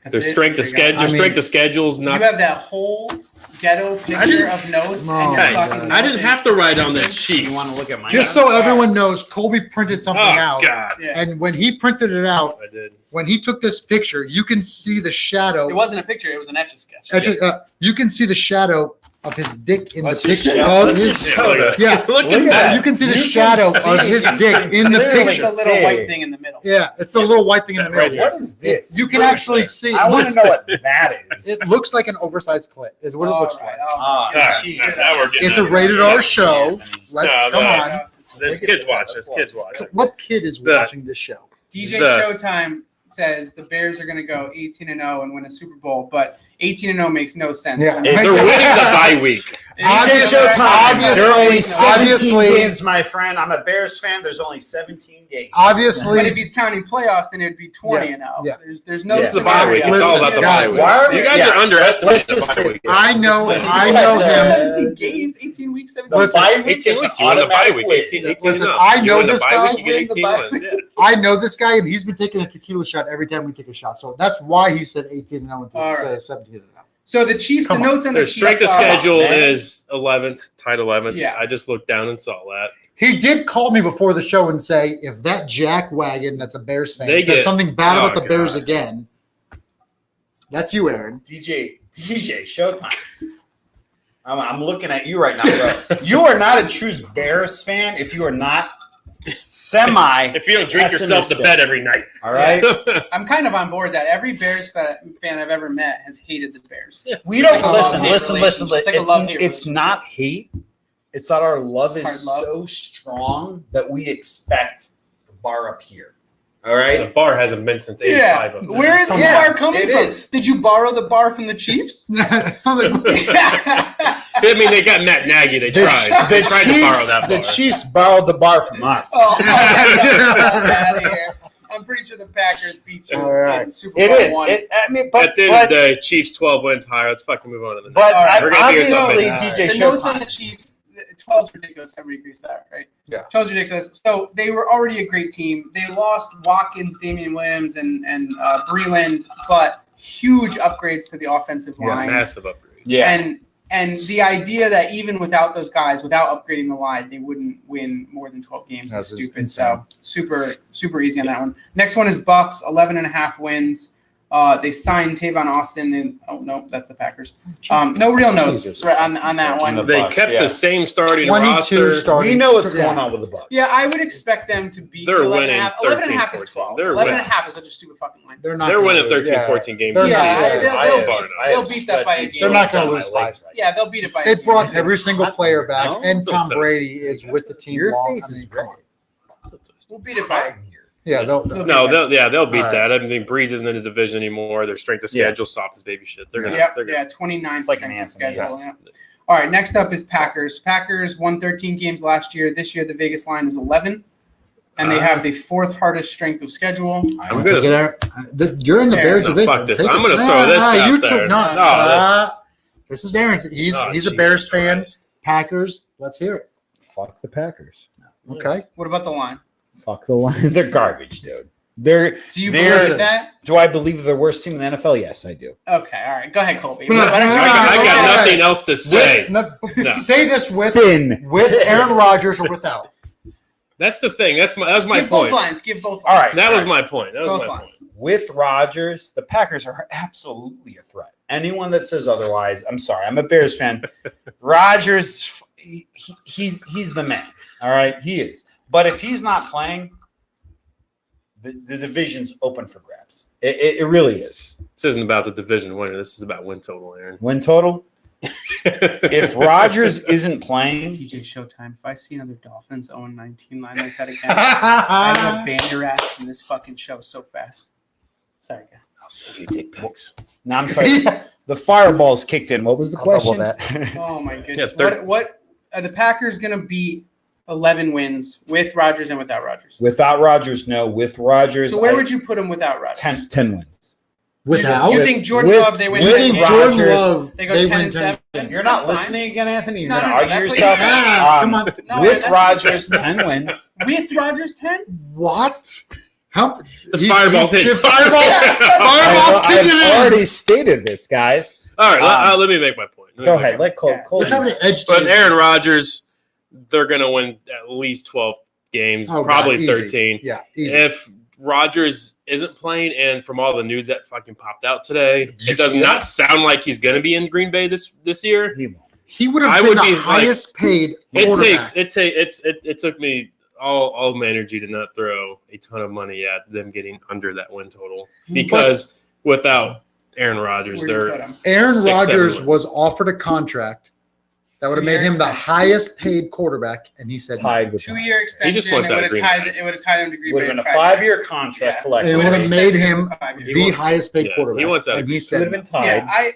That's Their it. strength of That's what you got. schedule. Strength of schedule's You not. have that whole ghetto picture of notes, Oh, and you're Hey, fucking. I didn't have to write on that sheet. You want to look at my Just so everyone knows, Colby printed something Oh out. God, Yeah. And when he printed it out, I did. when he took this picture, you can see the shadow. It wasn't a picture; it was an etch-a-sketch. Actually, you can see the shadow of his dick in Let's the just picture. show- Of let's his, just Yeah, show look at that. yeah, Look Look at at that. you can see the You can shadow of see his dick in the clearly picture. It's the little say- white thing in the middle. Yeah, it's the little white thing in the That right middle. here. What is this? You can What is actually this? see. I want to know what that is. It looks like an oversized clit. Is what it All looks right, like. Ah, All right, Jesus. now we're getting It's a into it. rated R show. Let's No, come no. on. There's kids watch. There's kids watch. What kid is watching this show? DJ The- Showtime says the Bears are going to go 18-0 and win a Super Bowl, but 18-0 makes no sense. Yeah. They're winning the bye week. Obviously- Showtime. There are only obviously- 17 obviously- games, my friend. I'm a Bears fan. There's only 17 games. Obviously- But if he's counting playoffs, then it'd be 20-0. Yeah. There's no. Yeah. It's the bye week. It's all about the bye Listen, week. Why are we- You guys yeah. are underestimating Let's the just bye say- week. I know Listen, him. 17 games, 18 weeks, 17 The Listen, bye week 18 is weeks. an You win the bye automatic week. win. 18 Listen, up. I You know win the this bye guy. week, you get 18 wins. Yeah. I know this guy, and he's been taking a tequila shot every time we take a shot. So that's why he said 18-0 All instead right. of 17-0. So the Chiefs, Come the on. notes on the Their Chiefs strength of are- schedule man. is 11th, tied 11th. Yeah. I just looked down and saw that. He did call me before the show and say, if that jack wagon that's a Bears fan They says get- something bad oh, about the Bears God. again, that's you, Aaron. DJ Showtime. I'm looking at you right now, bro. You are not a true Bears fan if you are not semi. If you don't drink yourself to bed every night. All right. I'm kind of on board that every Bears fan I've ever met has hated the Bears. We don't Like a listen. love-hate Listen. relationship. It's like a love-hate It's relationship. not hate. It's that our love is Hard love. so strong that we expect the bar up here. All The right. bar hasn't been since 85 Yeah. of them. Where is the Yeah, bar coming it from? is. Did you borrow the bar from the Chiefs? I was like, I mean, they got Matt Nagy. They tried. They tried to borrow that bar. The Chiefs borrowed the bar from us. Oh, get out of here. I'm pretty sure the Packers beat you All right. in Super Bowl It is. one. At the end of the day, Chiefs 12 wins higher. Let's fucking move on to the next. But right. We're gonna figure obviously, something out. DJ The notes on Showtime. the Chiefs, 12 is ridiculous. Everybody agrees with that, right? Yeah. 12 is ridiculous. So they were already a great team. They lost Watkins, Damian Williams, and Breland, but huge upgrades to the offensive line. Massive upgrades. Yeah. And the idea that even without those guys, without upgrading the line, they wouldn't win more than 12 games is stupid. insane. So super easy on that one. Next one is Bucks, 11.5 wins. They signed Tavon Austin. That's the Packers. No real notes Jesus. on that one. They Bucks, kept yeah. the same starting 22 roster. starting. We know what's Yeah. going on with the Bucks. Yeah, I would expect them to beat They're 11.5. winning 11.5 is 13-14. 12. They're 11.5 is such a stupid fucking line. They're not. They're gonna winning lose. 13, Yeah. 14 games. They're this not- year. yeah, they'll beat that by a game. They're not gonna lose 5. Yeah, they'll beat it by a They game. brought every single player back, No, and it's Tom okay. Brady is with the team. Your long. face I mean, is come on. We'll beat it by. Yeah, they'll No, they'll beat All right. that. I mean, Breeze isn't in the division anymore. Their strength of schedule, soft as baby shit. They're gonna. Yep, They're gonna. yeah, 29 It's like an strength of anthem, schedule. yes. Yeah. All right, next up is Packers. Packers won 13 games last year. This year, the Vegas line is 11, and they have the 4th hardest strength of schedule. I'm gonna. You're in the There. Bears No, division. fuck this. Take I'm it. gonna throw this out you there. took nuts. No, This is Aaron's. He's a Jesus Bears fan. Christ. Packers. Let's hear it. Fuck the Packers. Okay. What about the line? Fuck the line. They're garbage, dude. They're. Do you They're- believe that? Do I believe they're the worst team in the NFL? Yes, I do. Okay, all right. Go ahead, Colby. No, no, Why don't you- no, I got no. nothing else to say. No. Say this with Finn. Aaron Rodgers or without. That's the thing. That was my Give both point. lines. Give both lines. All right. That was my point. That was Both my lines. point. With Rodgers, the Packers are absolutely a threat. Anyone that says otherwise, I'm sorry. I'm a Bears fan. Rodgers, he's the man. All right, he is. But if he's not playing, the division's open for grabs. It really is. This isn't about the division winner. This is about win total, Aaron. Win total. If Rodgers isn't playing, TJ Showtime. If I see another Dolphins 0-19 line like that again, I will ban your ass from this fucking show so fast. Sorry, guys. I'll send you dick pics. no, I'm sorry. The fireballs kicked in. What was the I'll double question? Oh my goodness. third- What are the Packers going to beat 11 wins with Rodgers and without Rodgers? Without Rodgers, no. With Rodgers, So where would you put them without Rodgers? 10 wins. Without. You think Jordan with- Love, they win with 10 games? Rodgers, Jordan Love, They go 10 win and 7. You're That's not fine. listening again, Anthony. You're No, going to no, argue that's what yourself. you said. Come on. No, With that's- Rodgers, 10 wins. With Rodgers 10? What? How? The fireball's hit. Fireball. Fireball's kicking I've in. already stated this, guys. All right, let me make my point. Go ahead. Let Cole. Yeah. Cole Let's have an edge. But Aaron Rodgers, they're going to win at least 12 games, Oh, probably God, easy. 13. Yeah, easy. If Rodgers isn't playing, and from all the news that fucking popped out today, you it does see not that? sound like he's going to be in Green Bay this year. He won't. He would have I been would the be, like, highest paid It quarterback. it took me all my energy to not throw a ton of money at them getting under that win total, because without Aaron Rodgers, Where do you put they're 'em? Aaron 6-7 Rodgers wins. was offered a contract that would have made him the highest paid quarterback, and he said no. Tied with 2-year He just extension. wants It out would of have Green tied. Bay. It would have tied him to Green Would Bay. have been a in 5 5-year years. contract Yeah. collectively. It would have made him He the wants- highest paid Yeah, quarterback. he wants out of and he Would said have no. been tied. Yeah,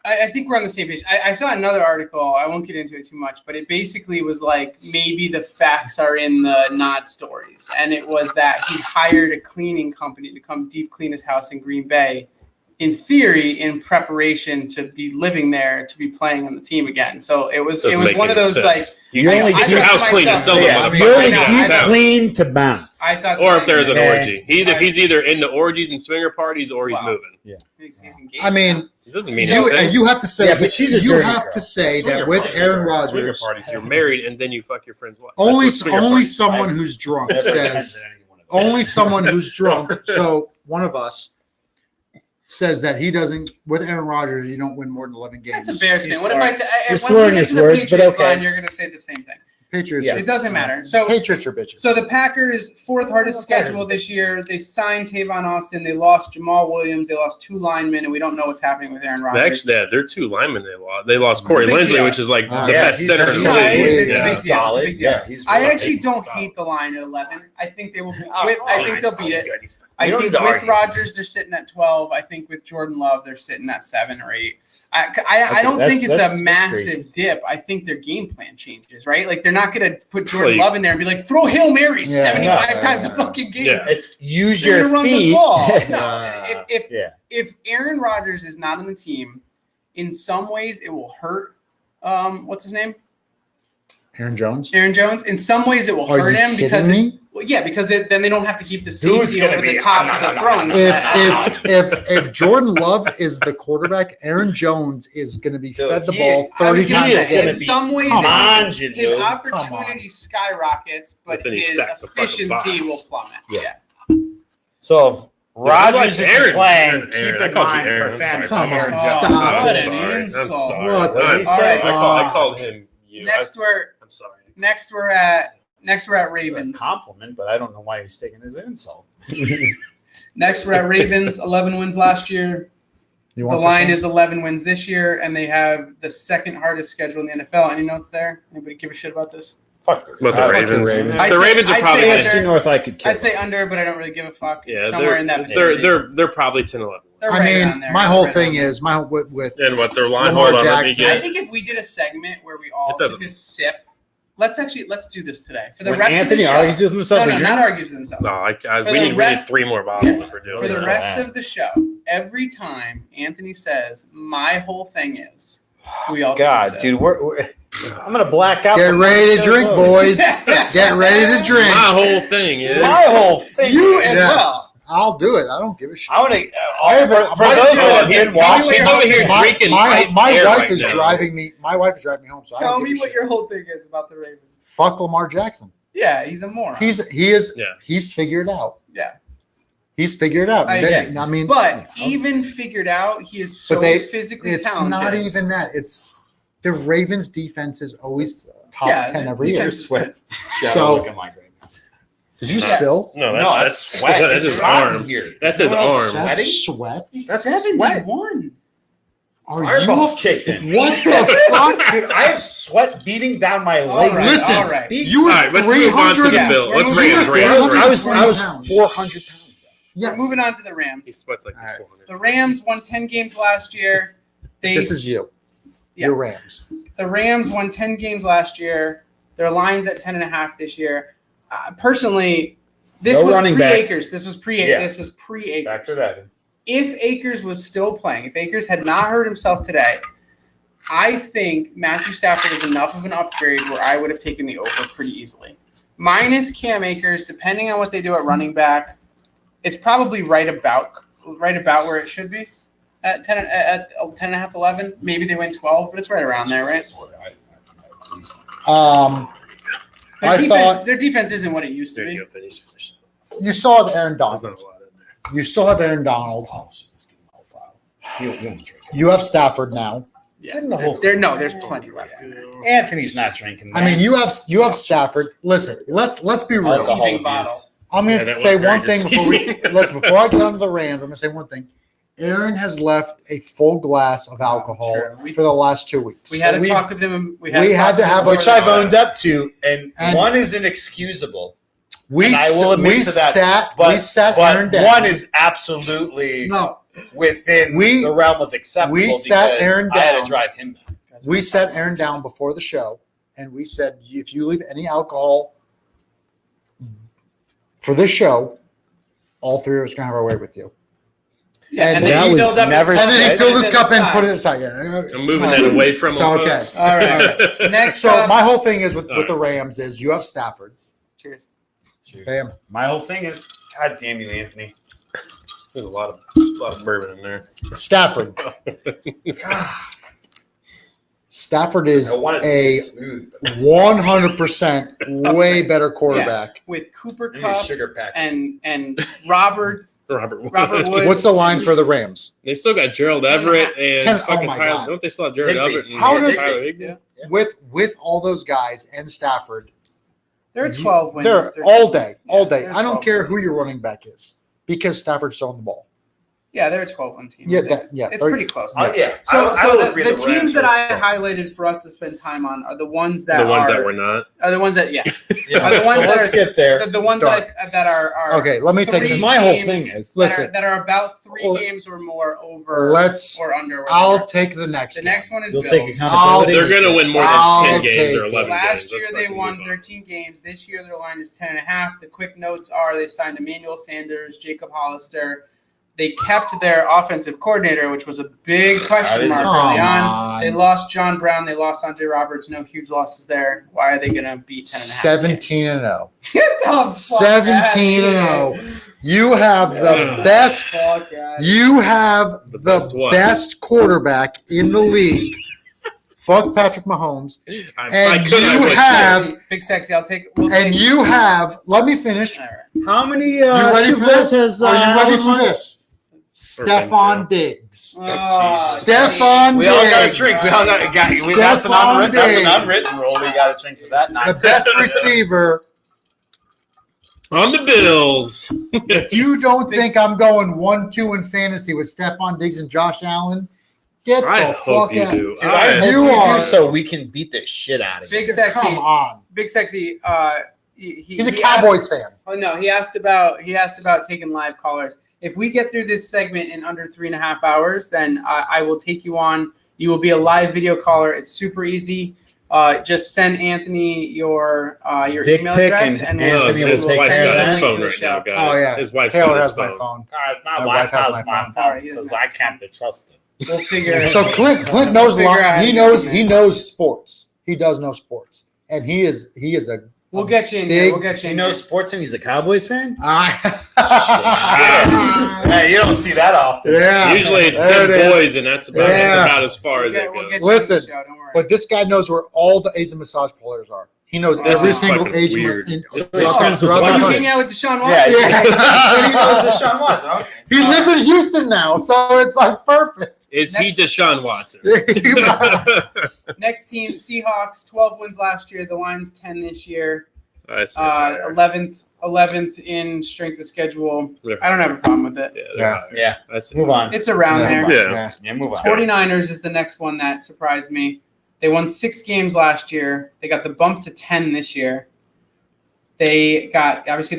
I think we're on the same page. I saw another article. I won't get into it too much, but it basically was like maybe the facts are in the not stories, and it was that he hired a cleaning company to come deep clean his house in Green Bay, in theory, in preparation to be living there, to be playing on the team again. So it was Doesn't make one of any those sense. like You only I Keep your thought house to clean to myself- sell the Yeah, motherfucker. you only I know, deep I know. clean to bounce. I thought, Or if there's an Okay. orgy, if he's either into orgies and swinger parties or he's Wow. moving. he's engaged I mean, It doesn't mean you, anything. you have to say, Yeah, but she's a you dirty have girl. to say Swinger that with parties Aaron are- swinger Rodgers, parties, you're married and then you fuck your friend's wife. only That's what swinger only parties are. someone who's drunk Never says attended any one of only someone who's drunk. So one of us says that he doesn't with Aaron Rodgers. You don't win more than 11 games. that's a Bears He's fan. What if I slurring- t- he's when we slurring get his to the words, but Patriots okay. line, you're going to say the same thing. Patriots. Yeah. It doesn't matter. So Patriots are bitches. So the Packers' 4th hardest schedule this year. They signed Tavon Austin. They lost Jamal Williams. They lost 2 linemen, and we don't know what's happening with Aaron Rodgers. Actually, they're 2 linemen they lost. They lost Corey It's a big Linsley, deal. which is like Oh, the yeah, best he's center in a the solid- league. it's a Yeah. big deal. It's a solid. big deal. Yeah, he's I solid. actually don't hate the line at 11. I think they will. Oh, I think they'll beat it. Good. He's fucking I don't think need to with argue. Rodgers, they're sitting at 12. I think with Jordan Love, they're sitting at 7 or 8. I don't think it's that's a massive gracious. dip. I think their game plan changes, right? Like they're not going to put Jordan Love in there and be like, throw Hail Marys 75 times a fucking game. Yeah. It's use They're your gonna run the feet. ball. No, Yeah. if Aaron Rodgers is not on the team, in some ways it will hurt. What's his name? Aaron Jones. Aaron Jones. In some ways, it will Are hurt you him kidding because me? Because then they don't have to keep the Dude's safety gonna over be- the top of the throne. If Jordan Love is the quarterback, Aaron Jones is going to be Dude, fed the he- ball I was 30 gonna times is say, a gonna in game. be- some ways, Come on, his dude. opportunity skyrockets, but But then he his stacked the fucking efficiency box. will plummet. Yeah. Yeah. So if Rodgers like isn't Aaron. playing, Aaron. keep I in called you mind for Aaron. I'm fantasy sorry. Come on, Aaron stop. Jones. What I'm an sorry. I'm insult. sorry. What the I fuck? called him you. Next I'm sorry. we're at It's Ravens. a compliment, but I don't know why he's taking his insult. Next we're at Ravens. 11 wins last year. You The want line this is 11 wins this year, and they have the second hardest schedule in the NFL. Any notes there? Anybody give a shit about this? Fuck But the Ravens. I'd The say- Ravens are I'd probably. say AFC under. North, I could care I'd say less. under, but I don't really give a fuck. It's Yeah, somewhere in that they're vicinity. they're probably 10-11. They're I right mean, around there. my They're whole right thing around there. is with And what their line? Lamar Hold on, let me Jackson. I get. think if we did a segment where we all It doesn't- took a sip, let's do this today for the When rest Anthony of the show. argues with himself, No, not argues with himself. No, For we the need rest- 3 more bottles if we're doing For the that. rest of the show, every time Anthony says, "My whole thing is," we all take a God, sip. dude, I'm gonna black out. get before ready the to show's drink, over. boys. Get ready to drink. My whole thing is. My whole thing. You as Yes, well. I'll do it. I don't give a shit. I want to. haven't- For my- those Oh, that have he's- been he's watching, over here my drinking my, ice my beer wife right is now. driving me. My wife is driving me home. So I Tell don't me give a what shit. your whole thing is about the Ravens. Fuck Lamar Jackson. Yeah, he's a moron. He is. Yeah. He's figured out. Yeah. He's figured out. I They- agree. I mean, But even figured out, he is so But they- physically it's talented. not even that. It's the Ravens' defense is always top Yeah, 10 every you year. can- sweat. So- looking like right now. Did you Yeah. spill? No, No, that's that's sweat. That's It's his hot in arm. here. That's Is his no one else arm. sweating? That's sweat. He's That's 71. Are Fireballs you kicked in. What the fuck? Dude, I have sweat beating down my All legs. right, Listen, all right. you All were right, let's move on to the 300 bill. we're Let's moving rate on. his Yeah, Rams. I was 400 pounds. Yes. Moving on to the He Rams. sweats like he's All right. 400. The Rams won 10 games last year. This is you. Yeah. Your Rams. The Rams won 10 games last year. Their line's at 10.5 this year. Personally, this No was running back. pre-Akers. This was pre-Akers. Factor that in. If Akers was still playing, if Akers had not hurt himself today, I think Matthew Stafford is enough of an upgrade where I would have taken the over pretty easily. Minus Cam Akers, depending on what they do at running back, it's probably right about where it should be at 10.5, 11. Maybe they win 12, but it's right around there, right? Their defense isn't what it used to There be. you go, finish. You still have Aaron There's Donald. not a lot in there. You still have Aaron Donald. You have Stafford now. Yeah. Give him the whole There's plenty left. Anthony's not drinking that. I mean, you have Stafford. Listen, let's be real. Alcohol Big bottle. abuse. I'm Yeah, going to that say was one very thing before I get on to the Rams. I'm going to say one thing. Aaron has left a full glass of alcohol True. for the last 2 weeks. We had So a we've- talk with him. we had to have a- Which I've owned up to, and And- one is inexcusable. We and I will admit to that, we sat Aaron down. one is absolutely No, within We- the realm of acceptable. we sat because Aaron I had down. to drive him back. we sat Aaron down before the show, and we said, if you leave any alcohol for this show, all three of us are going to have our way with you. Yeah, And then that he was filled up never his- And then he said- filled his it cup in, aside. put it aside. Yeah. I'm moving that away from him, So, okay. folks. All right. Next So up, my whole thing is with All the right. Rams is you have Stafford. cheers. Bam. My whole thing is, God damn you, Anthony. There's a lot of bourbon in there. Stafford. Stafford is I want to see a it smooth. But 100% way better quarterback. With Cooper I need a Kupp sugar pack. and Robert Robert Woods. What's the line for the Rams? They still got Gerald Everett and Ten- oh fucking my Tyler. God. Don't they still have Jared Higby. Everett and How does- Tyler Higbee? Yeah. With all those guys and Stafford, They're a 12 win. they're all day. Yeah, I they're don't 12 care win. who your running back is because Stafford's throwing the ball. Yeah, they're a 12-win team. Yeah, it's pretty close. Yeah. So the agree teams Rams that are- I highlighted for us to spend time on are the ones that we're not. are the ones that Yeah. are the ones So that let's are- get there. the ones that are Okay, let me take three this. My whole games thing is that are about 3 games or more over Let's. or under. I'll whatever. take the next. The next one is You'll Bills. take accountability. They're going to win more I'll than 10 games take or 11 games. Last year That's they fucking won good. 13 games. This year their line is 10.5. The quick notes are they signed Emmanuel Sanders, Jacob Hollister. They kept their offensive coordinator, which was a big question mark early on. They lost John Brown. They lost Andre Roberts. No huge losses there. Why are they going to beat 10.5? 17-0. Get the fuck 17-0. You have the best. You have The the best what? best quarterback in the league. Fuck Patrick Mahomes. I And could, I you would, have- too. Big Sexy. And you have. Let me finish. All right. How many You ready Super for Bowls this? has Are you ready Allen for won? this? Stephon Diggs. Oh, Stephon We all got a Diggs. drink. That's an Stephon unwritten Diggs. rule. We got to drink to that The nonsense. best receiver. On the Bills. If you don't think I'm going 1-2 in fantasy with Stephon Diggs and Josh Allen, get I the hope fuck you out. do. Dude, I hope You you are- do so we can beat the shit out of you. Big Sexy. Come on. Big Sexy. He's a he Cowboys asked- fan. Oh no, he asked about taking live callers. If we get through this segment in under 3.5 hours, then I will take you on. You will be a live video caller. It's super easy. Just send Anthony your Dick email pic address, and and Anthony his will take wife's care of got his that. phone right now, guys. Oh, yeah. His wife's Taylor got his has my phone. phone. Guys, My wife has my phone. Sorry, he doesn't have can't be trusted. We'll figure. So Clint knows a Figure out lot. how He to knows get he him in. knows sports. He does know sports, and he is a. We'll get you in here. We'll get you He in knows here. sports and he's a Cowboys fan? yeah. Hey, you don't see that often. Usually it's There good it is. boys, and that's about as far as it We'll goes. get you Listen, on the show, don't worry. But this guy knows where all the Asian massage parlors are. He knows This every is single fucking Asian. weird. In, So he's friends with Why Watson. you hang out with Deshawn Watson? Yeah, Yeah. so you know Deshaun Watson. Okay. he lives in Houston now, so it's like perfect. Is he Next- Deshaun Watson? Next team, Seahawks, 12 wins last year. The line's 10 this year. I see. Yeah, 11th in strength of schedule. I don't have a problem with it. they're Yeah. higher. Yeah. I see. Move on. It's around there. Yeah. Yeah, move on. 49ers is the next one that surprised me. They won 6 games last year. They got the bump to 10 this year. They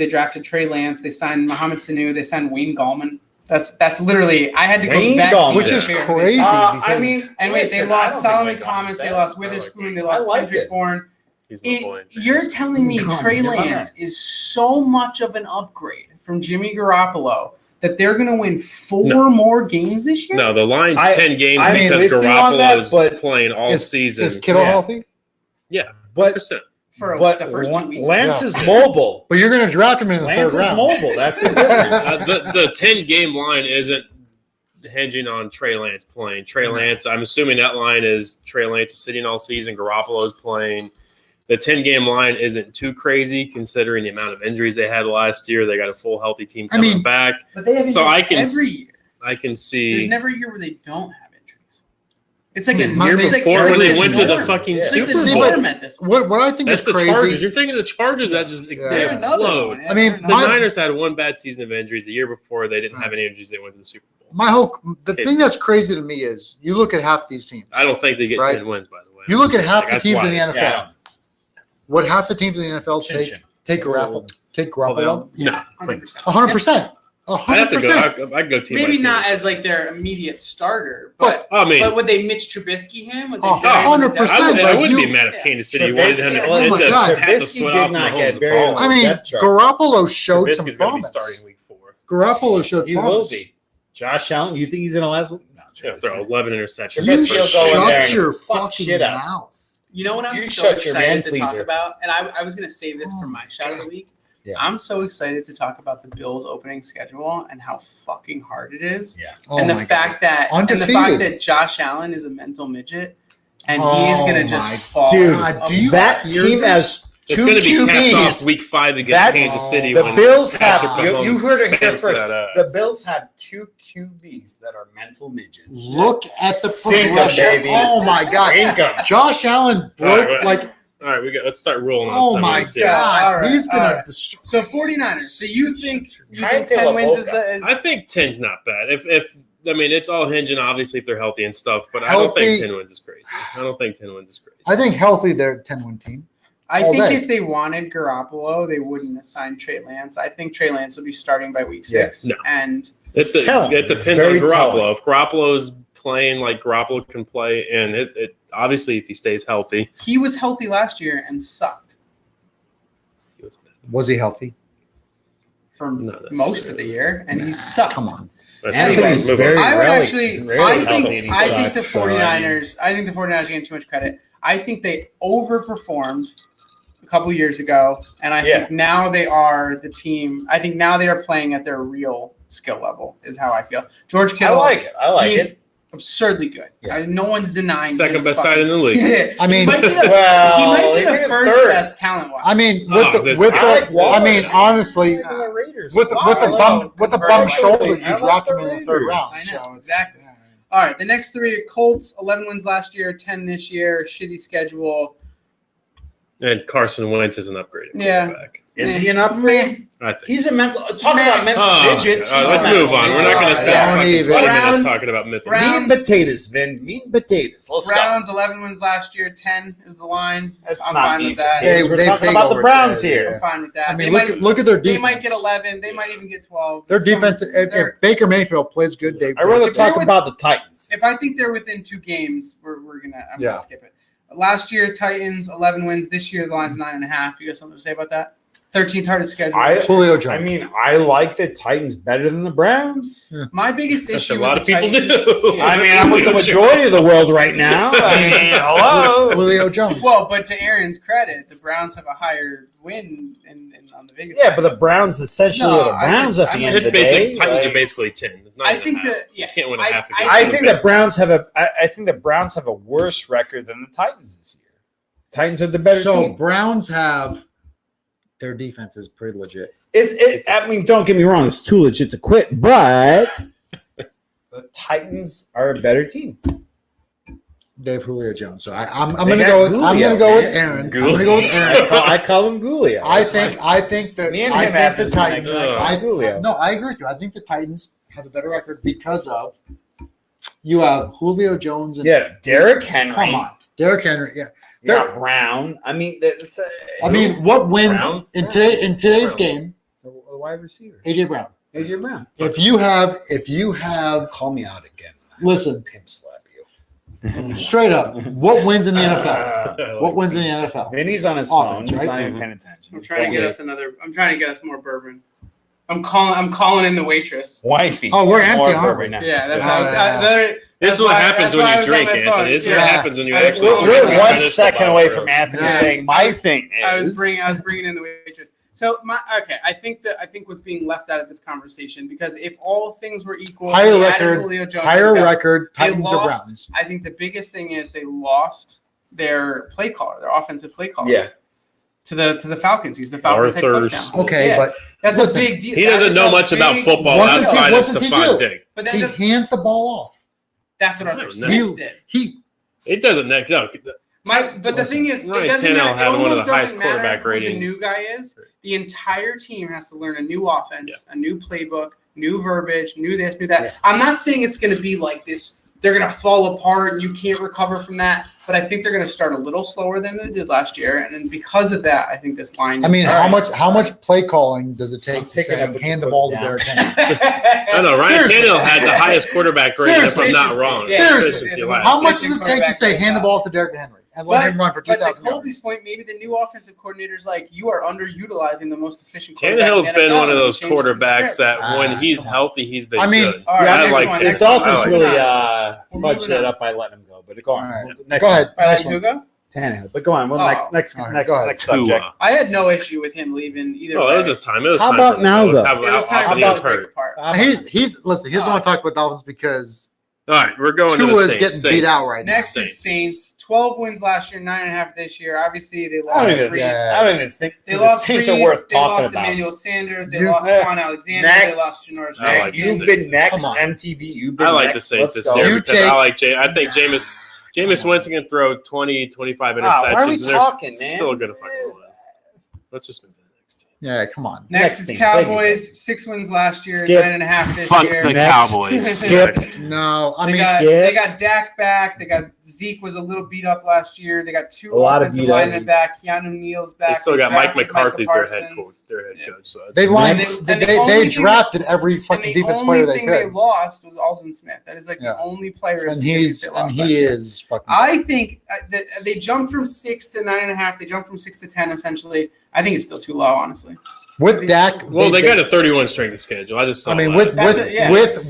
drafted Trey Lance. They signed Mohamed Sanu. They signed Wayne Gallman. That's literally, I had to go Wayne back Gallman. to Which is figure it out. crazy. I mean, And wait, they listen, I lost don't think Solomon Wayne Gallman's Thomas. They bad. lost I like Witherspoon. it. They I lost like Kendrick it. Bourne. He's my boy. You're telling me Come on, Trey get on Lance is so much of an upgrade from Jimmy Garoppolo that they're going to win 4 more games this year? No, the line's I- 10 games I mean, because with you on that, Garoppolo's but playing all Is season. Kittle Yeah. healthy? Yeah, But 100%. For but the first 2 weeks. Lance is mobile. But you're going to draft him in the Lance third is round. mobile. That's the difference. The 10-game line isn't hinging on Trey Lance playing. Trey Lance, I'm assuming that line is Trey Lance is sitting all season. Garoppolo's playing. The 10-game line isn't too crazy considering the amount of injuries they had last year. They got a full healthy team coming back. But they have So injuries I can every year. I can There's see never a year where they don't have injuries. It's like a My- year it's like- before it's when like they the went to the norm. fucking It's like Super the See, Bowl. but norm at this point. What I think That's is the crazy. Chargers. You're thinking of the Chargers that just Yeah. They're another explode. one. I mean, The My- Niners had one bad season of injuries. The year before, they didn't have any injuries. They went to the Super Bowl. The thing that's crazy to me is you look at half these teams. I don't think they get Right. 10 wins, by the way. You look at half Like, the that's teams why in the it's- NFL. Yeah. What half the teams in the NFL Chin take chin. take Garoppolo? Take Garoppolo? No, 100%. 100%. I'd have to go. 100%. I'd go team by Maybe team. not as like their immediate starter, but I mean, but would they Mitch Trubisky him? Would they Oh, draft him 100%. with I that- wouldn't you- be mad if Yeah. Kansas City wanted him to oh my God. pat the Trubisky sweat did off not Mahomes' get very balls. I mean, depth chart. Garoppolo showed some Trubisky's going to be promise. starting week 4. Garoppolo showed He promise. will be. Josh Allen, you think he's in the last one? No, Yeah, throw 11 interceptions. You Trubisky will go in there shut and your fuck fucking shit up. mouth. You know what I'm You so shut your excited man to talk pleaser. about? And I was going to save this for my shot of the week. Yeah. I'm so excited to talk about the Bills' opening schedule and how fucking hard it is. Yeah. Oh and the my fact that Undefeated. Josh Allen is a mental midget and Oh he's going to my just fall. Dude, God, do you that hear team this? has It's two going to be capped off QBs. week 5 against That- Kansas City. The when Bills have, Patrick you Mahomes heard it here spans first. that ass. The Bills have 2 QBs that are mental midgets. Look at the Sink 'em, progression. baby. Oh my God. Sink 'em. Josh Allen broke Right. like All right, let's start rolling. Oh on my some of these here. God, All right, he's all gonna right. destroy. So 49ers. So you think Try 10 to wins Boca. is I think 10's not bad. If I mean, it's all hinging obviously if they're healthy and stuff, but I don't think 10 wins is crazy. I don't think 10 wins is crazy. I think healthy, they're a 10-win team. I all think day. if they wanted Garoppolo, they wouldn't assign Trey Lance. I think Trey Lance will be starting by week 6. No. And It telling. depends It's on very Garoppolo. telling. If Garoppolo's playing like Garoppolo can play, and it obviously if he stays healthy, he was healthy last year and sucked Was he healthy? for Not most of the year, and he sucked. Come on. Anthony's Move on. very I would rarely- actually. rarely I healthy and think. he I think the sucks, so, I mean- 49ers. I think the 49ers getting too much credit. I think they overperformed a couple years ago, and I think now they are the team. I think now they are playing at their real skill level. Is how I feel. George I Kittle. like it. I like he's it. absurdly good. Yeah. No one's denying. second his best fucking- side in the league. I mean, he might be the, well, he might be they the made first third. best talent wise. I mean, Oh, this with guy. the I mean, honestly, The Raiders. with the Wow. bum shoulder, I you like dropped the him in the third Raiders. round. I know, So it's- exactly. All right, the next three are Colts, 11 wins last year, 10 this year, shitty schedule. And Carson Wentz is an upgraded quarterback. Is he an upgrade? I think. He's a mental. Talk about mental digits. Oh, He's let's a move mental on. We're not going to digit. spend Yeah. fucking 20 Browns- minutes talking about mental. Browns- Meat and potatoes, Vin. Meat and potatoes. Let's go. Browns, 11 wins last year, 10 is the line. That's I'm not fine meat with that. potatoes. We're They talking take about the over Browns there, here. I'm fine with that. I mean, they look at their They defense. might get 11. They might even get 12. Their Some- defense. If they're- Baker Mayfield plays good, they. I'd rather If they're talk with- about the Titans. If I think they're within 2 games, I'm Yeah. gonna skip it. Last year, Titans 11 wins. This year, the line's 9.5. You got something to say about that? 13th hardest schedule. Julio Jones. I mean, I like the Titans better than the Browns. My biggest That's issue. a lot with of the people Titans, do. Yeah. I mean, I'm with the majority of the world right now. I mean, hello. Julio Jones. Well, but to Aaron's credit, the Browns have a higher win in on the Vegas. Yeah, side. but the Browns essentially No, are the Browns at the end of It's the basically day. Titans are Like, basically 10. I think that you can't win a half a game. I think the Browns have I think the Browns have a worse record than the Titans this year. Titans are the better So team. Browns have their defense is pretty legit. I mean, don't get me wrong; it's too legit to quit, but the Titans are a better team. They have Julio Jones. So I'm They going to got go with I'm Julio, going to go with man. Aaron. I'm going to go with Aaron. I call him Julio. I think that Me and I him think have the this Titans. connection. I Julio. No, I agree with you. I think the Titans have a better record because of you have Julio Jones and Derrick Henry. Come on, Derrick Henry. Yeah, You got Brown. I mean, that's, I mean, what wins Brown? in today's game? the wide receiver. AJ Brown. AJ Brown. If you have, Call me out again. listen, Pimp slap you. straight up, what wins in the NFL? What wins in the NFL? Vinny's on his Offense, phone. He's right? not even paying attention. I'm trying to get us another. I'm trying to get us more bourbon. I'm calling in the waitress. Wifey. Oh, we're empty, More aren't we? right now. Yeah, that's Yeah, how. yeah. This is what happens when you drink, Anthony. This is what Yeah. happens when you I was- actually We're drink. We're one Finish the second bottle, away bro. from Anthony Yeah. saying my thing is. I was bringing in the waitress. So I think what's being left out of this conversation, because if all things were equal, Higher they added record, Julio Jones, higher they record, they Titans or lost. Browns. I think the biggest thing is they lost their play caller, their offensive play caller. Yeah. To the Falcons. He's the Falcons head coach Arthur's. now. Okay, Yeah. but That's listen, a big deal. He That doesn't is know a much about big- football What does he- outside what of does he Stephon do? Diggs. But that he doesn't, hands the ball off. that's what Arthur No, Smith did. He It doesn't. No, But the thing is, Ryan it doesn't Tannehill matter. had It one of almost the highest doesn't matter quarterback who the ratings. new guy is. The entire team has to learn a new offense, a new playbook, new verbiage, new this, new that. Yeah. I'm not saying it's going to be like this. They're going to fall apart and you can't recover from that. But I think they're going to start a little slower than they did last year, and then because of that, I think this line. I mean, is how much play calling does it take to picking say up what you hand the put ball to down. Derrick Henry? I know Ryan Seriously. Tannehill had the highest quarterback rating, if I'm not Seriously. wrong. Yeah. Seriously. Efficiency Yeah. last How year. much does it take to say hand the ball to Derrick Henry and let him run for But to 2,000 yards? Colby's point, maybe the new offensive coordinator's like, you are underutilizing the most efficient quarterback. Tannehill's in the been NFL, one of and those he changes the quarterbacks script. that when he's come on. healthy, he's been I mean, good. All right, Yeah, I next like one, The next Dolphins one. really We're fudged moving it on. up by letting him go. But go on. All right. Next Go one. ahead. Next one. Hugo? Tannehill. But go on. Well, Oh. next All right, go ahead. next subject. Tua. I had no issue with him leaving either. Oh, way. that was his time. It was How time about for him now, to go. though? How It was time often for he him was to break hurt. apart. He's listen. He doesn't want to talk about Dolphins because All right, we're going to the Tua's Saints. getting beat out right now. Next is Saints. 12 wins last year, 9.5 this year. Obviously, they I lost don't even Brees. think They the lost Saints Brees, are worth they talking lost about. Emmanuel Sanders. They You- lost Quan Alexander. They next. lost Janoris I like Jenkins. the You've been Saints. next, Come on. MTV. You've been I like next. the Saints Let's this go. year You because take- I think Jameis. Jameis Winston can throw 20, 25 interceptions. Why are we and they're talking, man? Still going to fucking win. Let's just move to the next team. Yeah, come on. Next is team. Cowboys. 6 wins last year, Skip. 9.5 this Fuck year. the Next. Cowboys. Skip. No, I mean, They got Dak back. They got Zeke was a little beat up last year. They got 2 A lot of offensive beat up. linemen back. Keanu Neal's back. They still got Mike drafted McCarthy's Micah their head coach. Parsons. So they it's- lined. And the They only thing- drafted every And fucking the defense only player they thing they could, lost was Alden Smith. That is like Yeah. the only player. and he is fucking. I think they jumped from 6 to 9.5. They jumped from 6 to 10 essentially. I think it's still too low, honestly. With Dak. Well, they got a 31 strength of schedule. I just saw I mean, that.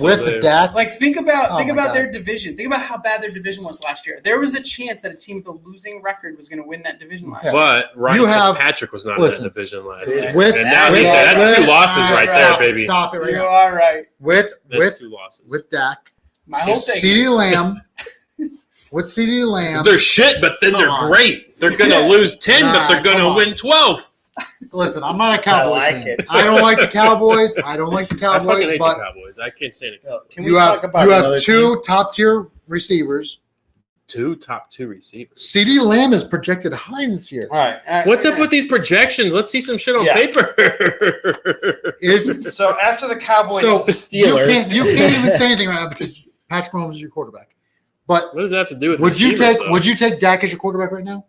with Dak. Like think about Oh my God. their division. Think about how bad their division was last year. There was a chance that a team with a losing record was going to win that division last year. But Ryan You have- Fitzpatrick was not listen, in that division last with- year. And now he said that's 2 losses right there, stop, baby. Stop it right You now. are right. With That's 2 losses. with Dak, My whole thing. CeeDee Lamb, with CeeDee Lamb. They're shit, but then Come they're on. great. They're going to lose 10, but they're going come to on. win 12. Listen, I'm not a Cowboys like fan. it. I don't like the Cowboys. I don't like the I fucking Cowboys, hate but the Cowboys. I can't stand it. Can you have 2 top tier receivers. 2 top 2 receivers. CeeDee Lamb is projected high this year. All right. What's up with these projections? Let's see some shit on Yeah. paper. So after the Cowboys, the Steelers. You can't even say anything right now because Patrick Mahomes is your quarterback. But What does that have to do with would you receivers, take though? would you take Dak as your quarterback right now?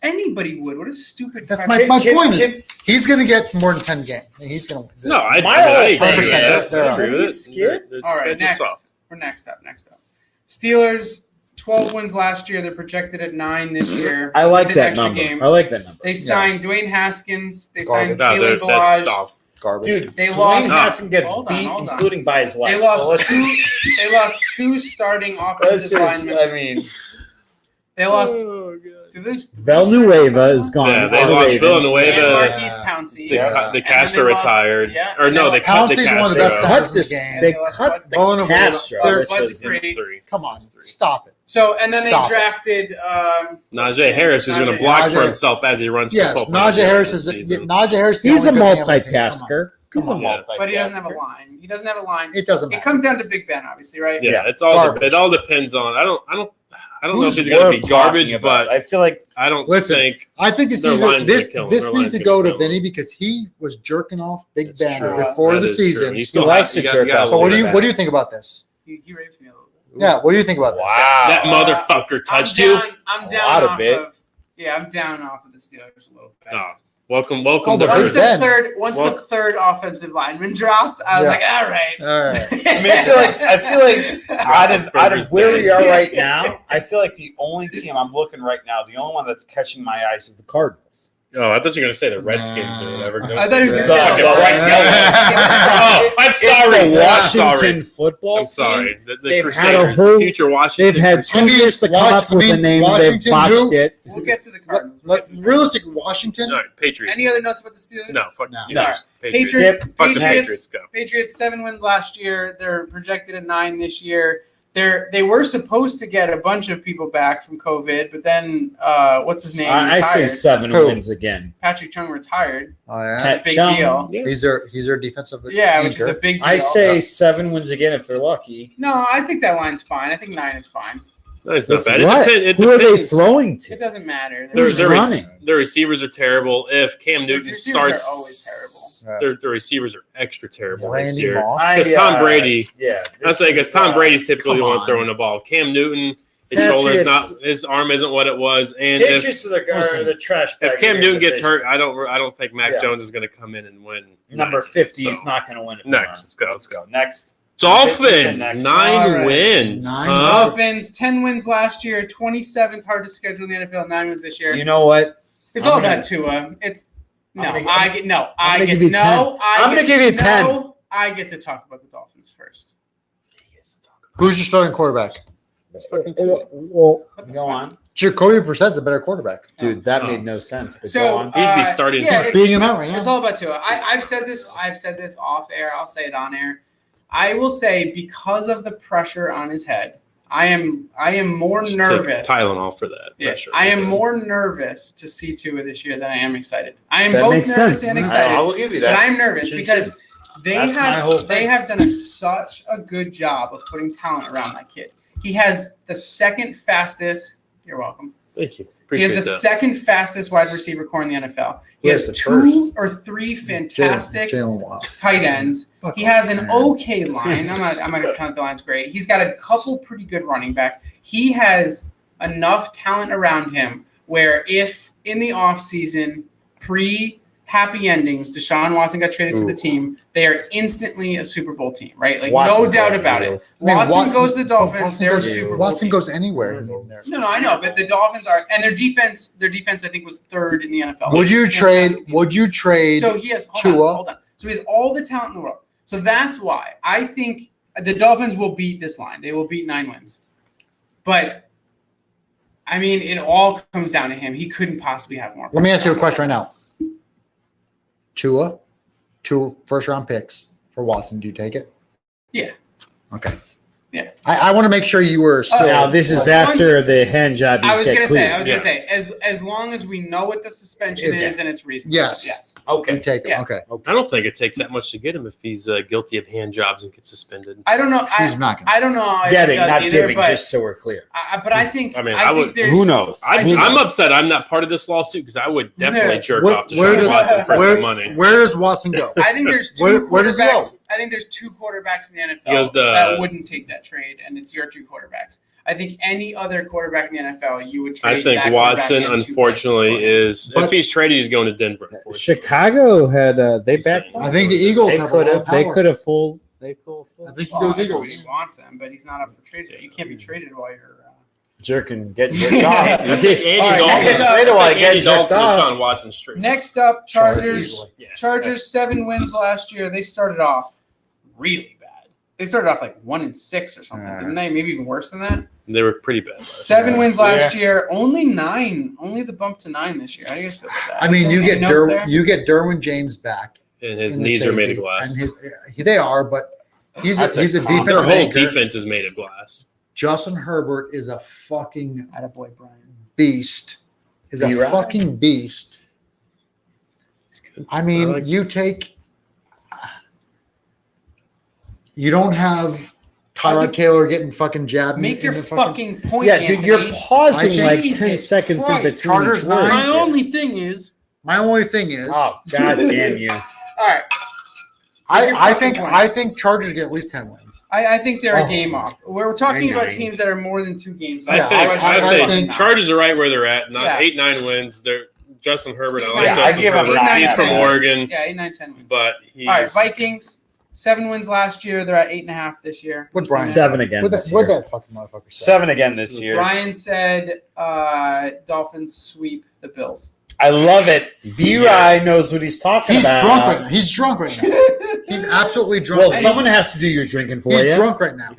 Anybody would. What a stupid. That's question. my Can- point. can- Is he's going to get more than 10 games. He's going to. No, I My whole agree thing with that. is- I agree with it. Skip? The All right, schedule's next. soft. We're next up. Steelers, 12 wins last year. They're projected at 9 this year. I like With an that extra number. game. I like that number. They signed Dwayne Haskins. They Garbage. signed No, Kalen that's Balaj. soft. Garbage. Dude, They Dwayne lost- Haskins gets Hold on, beat, hold on. including by his wife. They So lost let's they lost 2 starting offensive linemen. I mean, They lost. Oh, God. To this, Villanueva is gone. Yeah, they All the lost Ravens. Villanueva. and Marquise Pouncey. Yeah. De And Castro then they lost- retired. yeah, Or and no, they they cut Pouncey's De one of the Castro. best Cut centers this. in the game. They They lost cut the Villanueva. Castro, They're- which was Bud It's 3. Come on, 3. stop it. So and then Stop they it. drafted Najee Harris is going to Najee. block for Najee. himself as he runs. for Yes, 12 Najee points Harris this is season. Najee Harris. is the He's a only good thing on the team. multitasker. He's a Come on. multitasker. but he doesn't have a line. He doesn't have a line. It doesn't It matter. comes down to Big Ben, obviously, right? Yeah, Yeah. it's all. Garbage. It all depends on. I don't know if Who's he's going to be worth garbage, talking about? but I feel like I don't Listen, think. I think this Their season, line's this gonna kill him. this Their needs line's to gonna go to kill him. Vinny because he was jerking off Big It's Ben true. before That the is true. season. You still He likes have- to you jerk gotta off. So what do leave you it. think about this? He raped me a little bit. Yeah, what do you think about this? wow. That motherfucker touched I'm you. down, I'm down lot of off it. of. Yeah, I'm down off of the Steelers a little bit. Oh, welcome Oh, to but Once Big the Ben. once Well- the third offensive lineman dropped, I was Yeah. like, all right. All right. I mean, I feel like out of Roethlisberger's where we dead. are right now, I feel like the only team I'm looking right now, the only one that's catching my eyes is the Cardinals. Oh, I thought you were going to say the Redskins or whatever. I thought he was The- gonna say the the right Oh, I'm It's sorry. the Washington I'm football sorry. team. The They've Crusaders, had a whole- future Washington. They've had Crusaders. 2 years to come up with a name. They've Washington botched who? it. We'll get to the Like, Cardinals. realistically, Washington. All right, Patriots. Any other notes about the Steelers? No, fuck the No. Steelers. Patriots. Patriots. Fuck the Patriots. Patriots. Go. Patriots 7 wins last year. They're projected at 9 this year. They were supposed to get a bunch of people back from COVID, but then what's his name? I say Retired. 7 Who? wins again. Patrick Chung retired. Oh yeah, Pat Big Chung. deal. Yeah. he's their defensive. Yeah, which is anchor. a big deal. I say 7 wins again if they're lucky. No, I think that line's fine. I think 9 is fine. No, it's not With bad. what? It Who are they depends. throwing to? It doesn't matter. Who's running? Their receivers are terrible. If Cam Newton receivers are starts, always terrible. their receivers are extra terrible this Randy year. Moss. Because Tom Brady, Yeah. I'd say because Tom Brady's typically the come one on. throwing the ball. Cam Newton, his shoulder's not, Patriots- his arm isn't what it was. And if Patriots are the trash bag. If Cam of Newton your gets division. hurt, I don't think Mac Yeah. Jones is going to come in and win. Number 50 is So, not going to win it. for Next, them. let's go. Next. Dolphins, Next. 9 All right. wins. 9 Huh? Dolphins 10 wins last year, 27th hardest schedule in the NFL, 9 wins this year. You know what? It's I'm all gonna- about Tua. It's no, I'm gonna- I get no, I gonna get give you 10. no. I'm gonna give you 10. No, I get to talk about the Dolphins first. Who's your starting quarterback? Well, go on. Jacoby Brissett's a better quarterback. Dude, that Oh. made no sense. But So go on. He'd be starting- Yeah, He's it's- beating him out right It's now. all about Tua. I've said this off air. I'll say it on air. I will say because of the pressure on his head, I am more Just nervous. take Tylenol for that. Yeah, pressure. I am more nervous to see Tua this year than I am excited. I am That both makes nervous sense. and I excited, will give you but that. I'm nervous Chin because chin. That's my whole thing. they have done such a good job of putting talent around that kid. He has the second fastest. You're welcome. Thank you. He has Appreciate the that. second fastest wide receiver core in the NFL. He Where's has the 2 first? or 3 fantastic Jalen Waddle. tight ends. He has an okay line. I'm not going to count the line's great. He's got a couple pretty good running backs. He has enough talent around him where if in the offseason, pre-happy endings, Deshawn Watson got traded to the team, they are instantly a Super Bowl team, right? Like, Watson's no doubt going about Eagles. it. Watson goes to the Dolphins. Watson They're a goes, Super Bowl Watson team. goes anywhere. No, I know, but the Dolphins are, and their defense, I think, was 3rd in the NFL. Would you trade? Fantastic. Would you trade? So he has Tua? hold on. So he has all the talent in the world. So that's why I think the Dolphins will beat this line. They will beat 9 wins. But I mean, it all comes down to him. He couldn't possibly have more. Let me ask you a question right now. Tua, 2 first-round picks for Watson. Do you take it? Yeah. Okay. Yeah. I want to make sure you were still. Now this is after the hand job. I was gonna Yeah. say, as long as we know what the suspension is and it's reasonable. Yes. Yes. You Okay. take it. Yeah. Okay. I don't think it takes that much to get him if he's guilty of hand jobs and gets suspended. I don't know. He's not gonna. I don't know. If Getting, it does not either, giving, but just so we're clear. but I think. I mean, I I think would- there's. Who knows? I'm upset I'm not part of this lawsuit because I would definitely jerk Where- off to where Deshaun does- Watson for where- some money. Where does Watson go? I think there's 2 Where does he quarterbacks. go? I think there's 2 quarterbacks in the NFL He goes to- that wouldn't take that trade, and it's your 2 quarterbacks. I think any other quarterback in the NFL, you would trade. I think that Watson, quarterback and 2 unfortunately, picks for. is But- if he's traded, he's going to Denver. unfortunately. Chicago had they backed. I think the Eagles They have could a lot have. of They power. could have fooled. They could have I fooled. think he Well, goes I think Eagles. he wants him, but he's not up for trade yet. You can't be traded while you're. Jerking, getting jerked off. I think Andy All right, Dalton. next up- I think Andy Andy Dalton, Dalton. Deshaun Watson straight. Next up, Chargers. Easily. Yeah. Chargers 7 wins last year. They started off really bad. They started off like 1-6 or something, didn't they? Maybe even worse than that. They were pretty bad. last 7 wins last year. Only 9. Only the bump to 9 this year. How do you guys feel about that? I mean, Any notes there? you get Derwin James back. year. And his in the knees are made of safety, glass. and they are, but he's a That's a defensive Their whole anchor. defense is made of glass. Justin Herbert is a fucking Attaboy, Brian. beast. Is a B-Rod? fucking beast. It's good. I mean, I like- you don't have Tyrod Taylor getting fucking jabbed. Make in your the fucking point. Yeah, dude, you're Anthony. pausing I like Jesus 10 seconds in Christ. between. Chargers each word. 9. My only thing is. My only thing is, Oh, god damn you! All right. your I fucking think point. Chargers get at least 10 wins. I think they're Oh. a game off. We're talking about 9. teams that are more than 2 games. I Yeah, think I I say think- Chargers are right where they're at. Not Yeah. 8-9 wins. They're Justin Herbert. I like Yeah, I Justin give him Herbert. 9, He's from 10 Oregon, Yeah, 8, 9, 10 wins. but he's All right, Vikings 7 wins last year. They're at 8.5 this year. What'd Brian say? 7 again. What'd This that, what'd year. that fucking motherfucker say? 7 again this year. Brian said Dolphins sweep the Bills. I love it. B-Rye knows what he's talking He's about. drunk right now. He's drunk right now. He's absolutely drunk. Well, And someone has to do your drinking for he's you. drunk right now.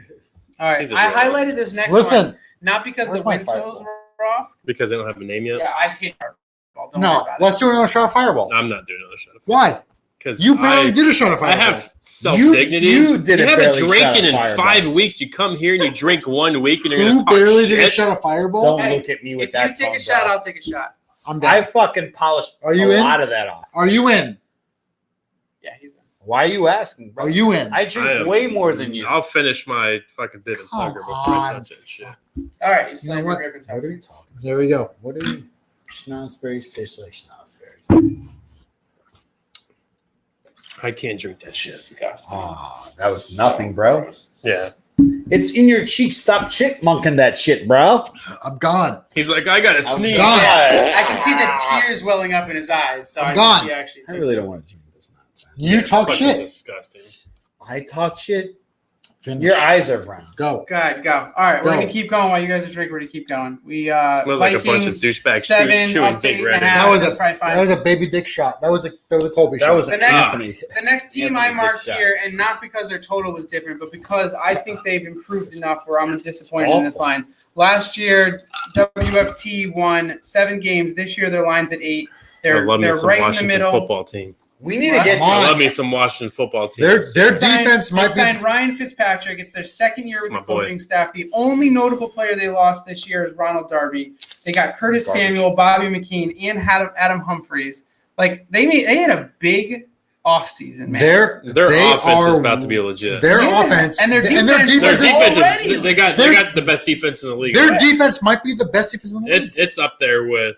All right, He's a I realist. highlighted this next Listen, one not because the where's my win totals fireball? were off. because they don't have a name yet. Yeah, I hate Fireball. Don't worry no, about let's do another shot of Fireball. I'm not doing another shot Why? because You barely did a shot of I Fireball. have self dignity. you did a haven't barely shot drinking of in Fireball. 5 weeks. You come here and you drink 1 week and you're Who gonna talk barely did a shit. shot of Fireball? Don't Hey, look at me it. with If that you take tone, a shot, bro. I'll take a shot. I'm I down. fucking polished Are you a in? lot of that off. Are you in? Yeah, he's in. Why are you asking, bro? Are you in? I I drink am- way more than you. I'll finish my fucking bib and Come tugger before I on. touch that shit. All right, you You slam know your what? grip and tell What are we talking? There we go. What are we? Schnozberries taste like schnozberries. I can't drink that shit. Disgusting. Oh, that was nothing, bro. Yeah. It's in your cheek. Stop chickmunking that shit, bro. I'm gone. He's like, I gotta sneeze. gone. I can see the tears welling up in his eyes. So I'm I gone. think he actually I took really this. don't want to drink this nonsense. You talk Fucking shit. Disgusting. I talk shit. Finish. Your eyes are brown. Go. Go ahead, go. All right, we're Go. gonna keep going while you guys are drinking. We're gonna keep going. We Smells like a bunch of Vikings, douchebags 7 chewing up to big 8.5. red. That was That's a probably fine. that was a baby dick shot. That was a Colby shot. That was The an next- Anthony. The next team Anthony I Dick marked shot. here, and not because their total was different, but because I think they've improved enough where I'm disappointed in this line. Last year, WFT won 7 games. This year, their line's at 8. I They're love me some right in the Washington middle. football team. We need to What? get. Come on. I love me some Washington football team. their Signed- defense they might signed be. Ryan Fitzpatrick. It's their second year with My the boy. coaching staff. The only notable player they lost this year is Ronald Darby. They got Curtis Garbage. Samuel, Bobby McKean, and Adam Humphreys. Like they had a big offseason, man. Their offense is about to be legit. Their offense and their defense, they got the best defense in the league. Their defense might be the best defense in the league. It's up there with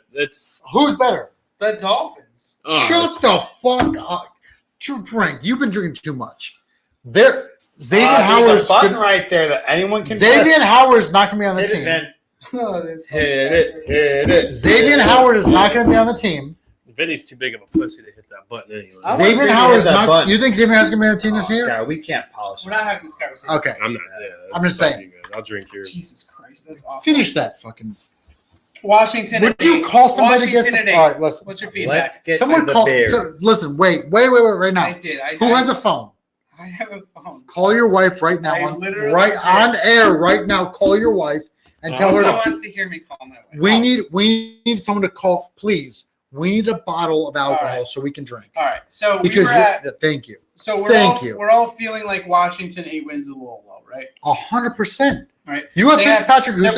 who's better? The Dolphins. Shut the fuck up. Drink. You've been drinking too much. Xavier Howard's button right there that anyone can. Xavier Howard's not going to be on the team. Hit it. Xavier Howard is not going to be on the team. Vinny's too big of a pussy to hit that button anyway. Xavier Howard's not. You think Xavier Howard's going to be on the team this year? God, we can't polish. We're not having this conversation. Okay. I'm not. Yeah, I'm just saying. I'll drink yours. Jesus Christ, that's awful. Finish that fucking. Washington. Would you call somebody to get some? All right, listen. What's your feedback? Let's get Someone to the call. Bears. Listen, wait, right now. I did. Who has a phone? I have a phone. Call your wife right now. On air right now. Call your wife and tell her. Who wants to hear me call my wife? We need someone to call. Please, we need a bottle of alcohol so we can drink. All right. So because thank you. So we're all feeling like Washington 8 wins is a little low, right? 100%. Right. You have Fitzpatrick. They're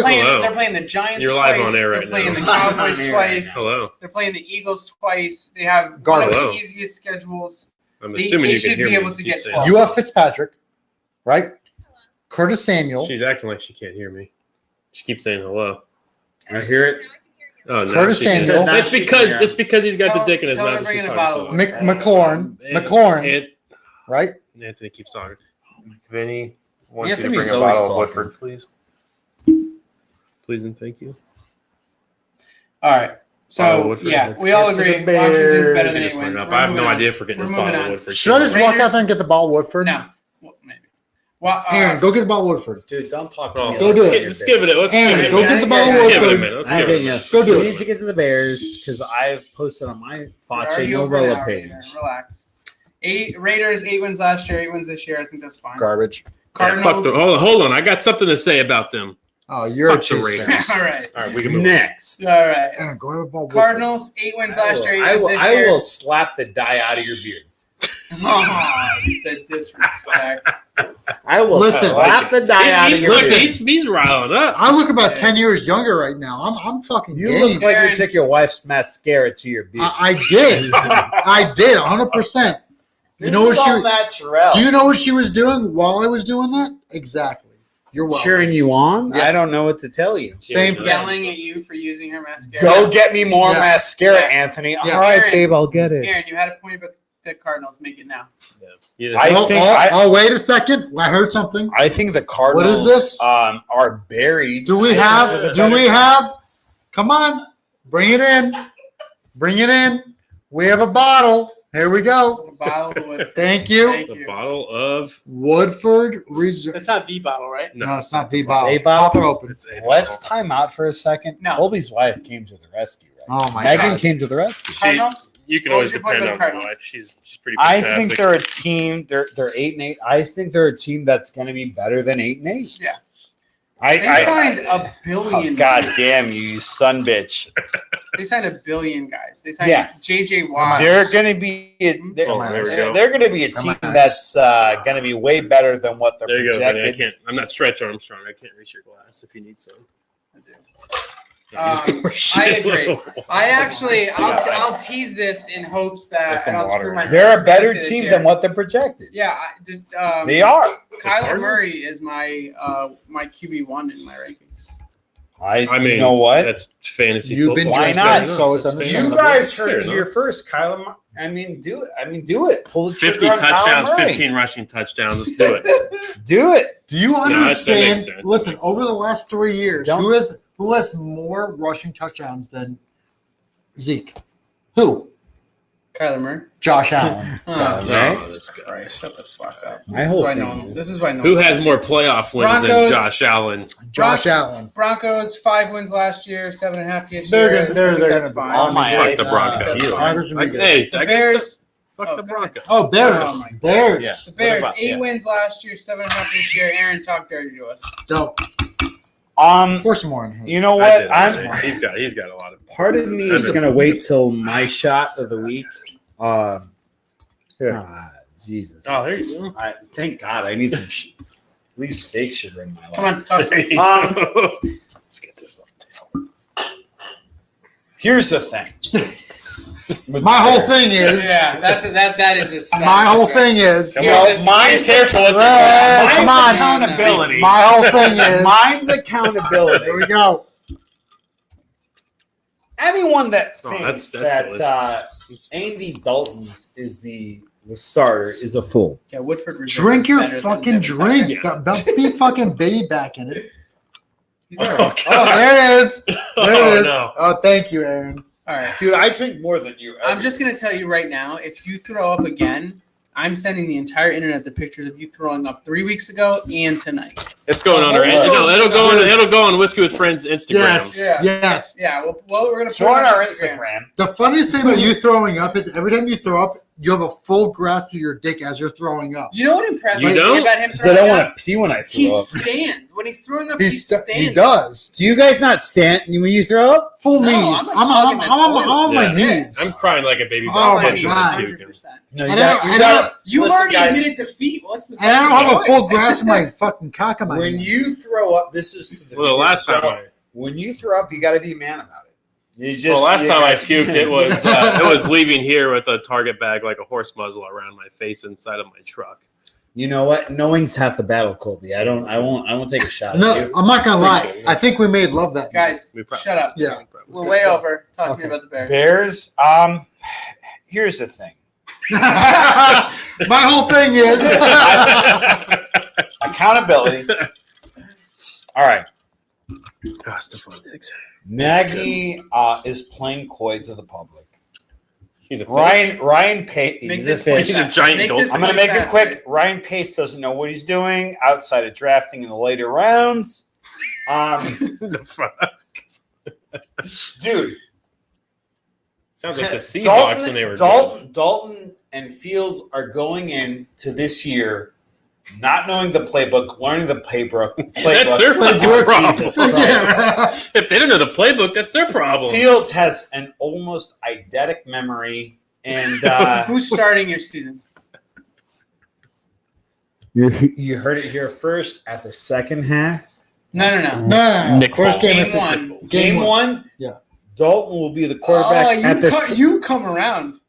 playing the Giants You're twice. live on air They're right playing now. the Cowboys twice. Hello. They're playing the Eagles twice. They have one of the Hello. easiest schedules. I'm assuming you can hear me. They should be able to get 12. You have Fitzpatrick, right? Curtis Samuel. She's acting like she can't hear me. She keeps saying hello. I hear it. Oh no. Curtis Samuel. It's because he's got the dick in his mouth. McLaurin. Right? Anthony keeps talking. Vinny wants you to Anthony's bring a always bottle of talking. Woodford, please. Please and thank you. All right. So, Woodford. we all agree Washington's better than Just 8 line wins. up. I have no idea if we're getting this bottle of Woodford. Should I just walk out there and get the ball of Woodford? No. Well, maybe. Well, Aaron, go get the ball of Woodford. Dude, don't talk to me. Go do it. Let's give it. Aaron, go get the ball of Let's give it a Woodford. minute. Let's give it a minute. Go do We it. need to get to the Bears because I've posted on my Facce Novella page. Relax. Raiders 8 wins last year, 8 wins this year. I think that's fine. Garbage. Cardinals. Hold on. I got something to say about them. Oh, you're Fuck a Chiefs the fan. Raiders. All right. All right, we can move Next. All right. Aaron, go have a ball of Woodford. Cardinals 8 wins last year, 8 wins this I year. will slap the dye out of your beard. Oh, the disrespect. I will slap the dye out of your beard. He's riling up. I look about 10 years younger right now. I'm fucking You game. look like you took your wife's mascara to your beard. I did. I did, 100%. You know what she was? natural. Do you know what she was doing while I was doing that? Exactly. You're welcome. Cheering you on? I don't know what to tell you. Same thing. Yelling at you for using her mascara. Go get me more Yeah. mascara, Yeah. Anthony. Yeah. All right, Aaron. babe, I'll get it. Aaron, you had a point about the Cardinals. Make it now. Yeah. Wait a second. I heard something. I think the Cardinals What is this? are buried. Do we have? Come on. Bring it in. We have a bottle. Here we go. The bottle of Woodford. Thank you. Thank The you. bottle of Woodford Reserve. That's not the bottle, right? No, it's not the bottle. a bottle? Pop it open. Let's time out for a second. No. Colby's wife came to the rescue. Right? Oh, my Megan God. came to the rescue. Cardinals? You can What always was your point depend about on the my Cardinals? wife. She's pretty I fantastic. think they're a team. They're 8-8. I think they're a team that's going to be better than 8-8. Yeah. I signed a billion. God damn you son bitch. They signed a billion guys. They signed Yeah. J.J. Watt. They're going to be there we go. they're going to be a Come team on. that's going to be way better than what they're There you go, Vinny. projected. I'm not Stretch Armstrong. I can't reach your glass if you need some. I do. Yeah, you just pour I shit agree. all over. I'll tease this in hopes that There's I some don't water screw in my there. They're a better this team year. than what they're projected. Yeah, They are. Kyler Cardinals? Murray is my my QB1 in my rankings. I I mean, you know what? That's fantasy You've been football. Why transparent, not? so it's That's understandable. You guys heard Fair it enough. here first, Kyler. I mean, do it. Do it. Pull the 50 trigger on Kyler touchdowns, Murray. 15 rushing touchdowns. Let's do it. Do it. Do you that understand? makes sense. That Listen, makes over the sense. last 3 years, Don't- who has more rushing touchdowns than Zeke? Who? Kyler Murray. Josh Allen. Oh, No, this guy. Christ, shut the fuck up. My whole thing This is why no Who one- has more playoff wins Broncos. than Josh Allen? Josh Allen. Broncos 5 wins last year, 7.5 this They're year. gonna- they're- I think they're that's gonna- fine. Oh my Fuck eyes. the Broncos. That's fine. Broncos will be good. Hey, The I Bears. Fuck the Broncos. Oh, Bears. Oh, my God. Bears. Yeah. The Bears, What about- 8 yeah. wins last year, 7.5 this year. Aaron, talk dirty to us. Dope. Um, Some more in his. you know I what? did. He's got a lot of. Part of me is going to wait till my shot of the week. Jesus. Oh, there you go. Thank God. I need some at least fake sugar in my life. Come on, talk to There me. you go. Let's get this on. Here's the thing. My whole thing is. Yeah, that is a My whole thing is. Mine's Come on. accountability. My whole thing is. Mine's accountability. Here we go. Anyone that Oh, thinks that's that Andy Dalton's is the starter is a fool. Yeah, Woodford Reserve Drink is your better than fucking Devin drink. Tucker. Don't be fucking baby back in it. He's all right. Oh, there it is. There Oh, it is. no. Oh, thank you, Aaron. All right. Dude, I drink more than you. I'm just going to tell you right now, if you throw up again, I'm sending the entire internet the pictures of you throwing up 3 weeks ago and tonight. It's going on our it'll go on Whiskey with Friends Instagram. Yes. Yeah. Yes. Yeah, well we're going to show on our Instagram. The funniest thing about you throwing up is every time you throw up, you have a full grasp of your dick as you're throwing up. You know what impresses You me don't? about him Because I throwing don't up? want to pee when I He throw up. stands. When he's throwing up, he He stands. does. Do you guys not stand when you throw up? Full No, knees. I'm like I'm hugging the toilet. on my Yeah. knees. I'm crying like a baby. Oh, back my bitch God. with puke. 100%. No, And I You Listen, already guys. admitted defeat. What's the And I don't have a full point? grasp of my fucking cock in my when hand. you throw up, this is to the Well, the viewers last as time well. When you throw up, you got to be a man about it. You just, Well, last time I yes. puked, it was leaving here with a Target bag like a horse muzzle around my face inside of my truck. You know what? Knowing's half the battle, Colby. I won't take a shot at No, you. I'm not gonna lie. Appreciate it. I think we made love that night. Guys, We probably- shut up. Yeah. We're way over. Talk to me Okay. about the Bears. Bears. Here's the thing. My whole thing is. Accountability. All right. Nagy is playing coy to the public. He's a fish. Ryan Pace. Make He's a this point fish. He's a fast. giant Make gold. this I'm going to point make it fast, quick. dude. Ryan Pace doesn't know what he's doing outside of drafting in the later rounds. The fuck? Dude, Sounds like the Seahawks when they were good. Dalton and Fields are going into this year not knowing the playbook, learning the playbook. That's their fucking problem. Jesus Christ. If they don't know the playbook, that's their problem. Fields has an almost eidetic memory, and Who's starting your season? You heard it here first. At the second half, No. No, Nick first Foles. game, Game is this- one. game one, Yeah. Dalton will be the Oh, quarterback. you come around.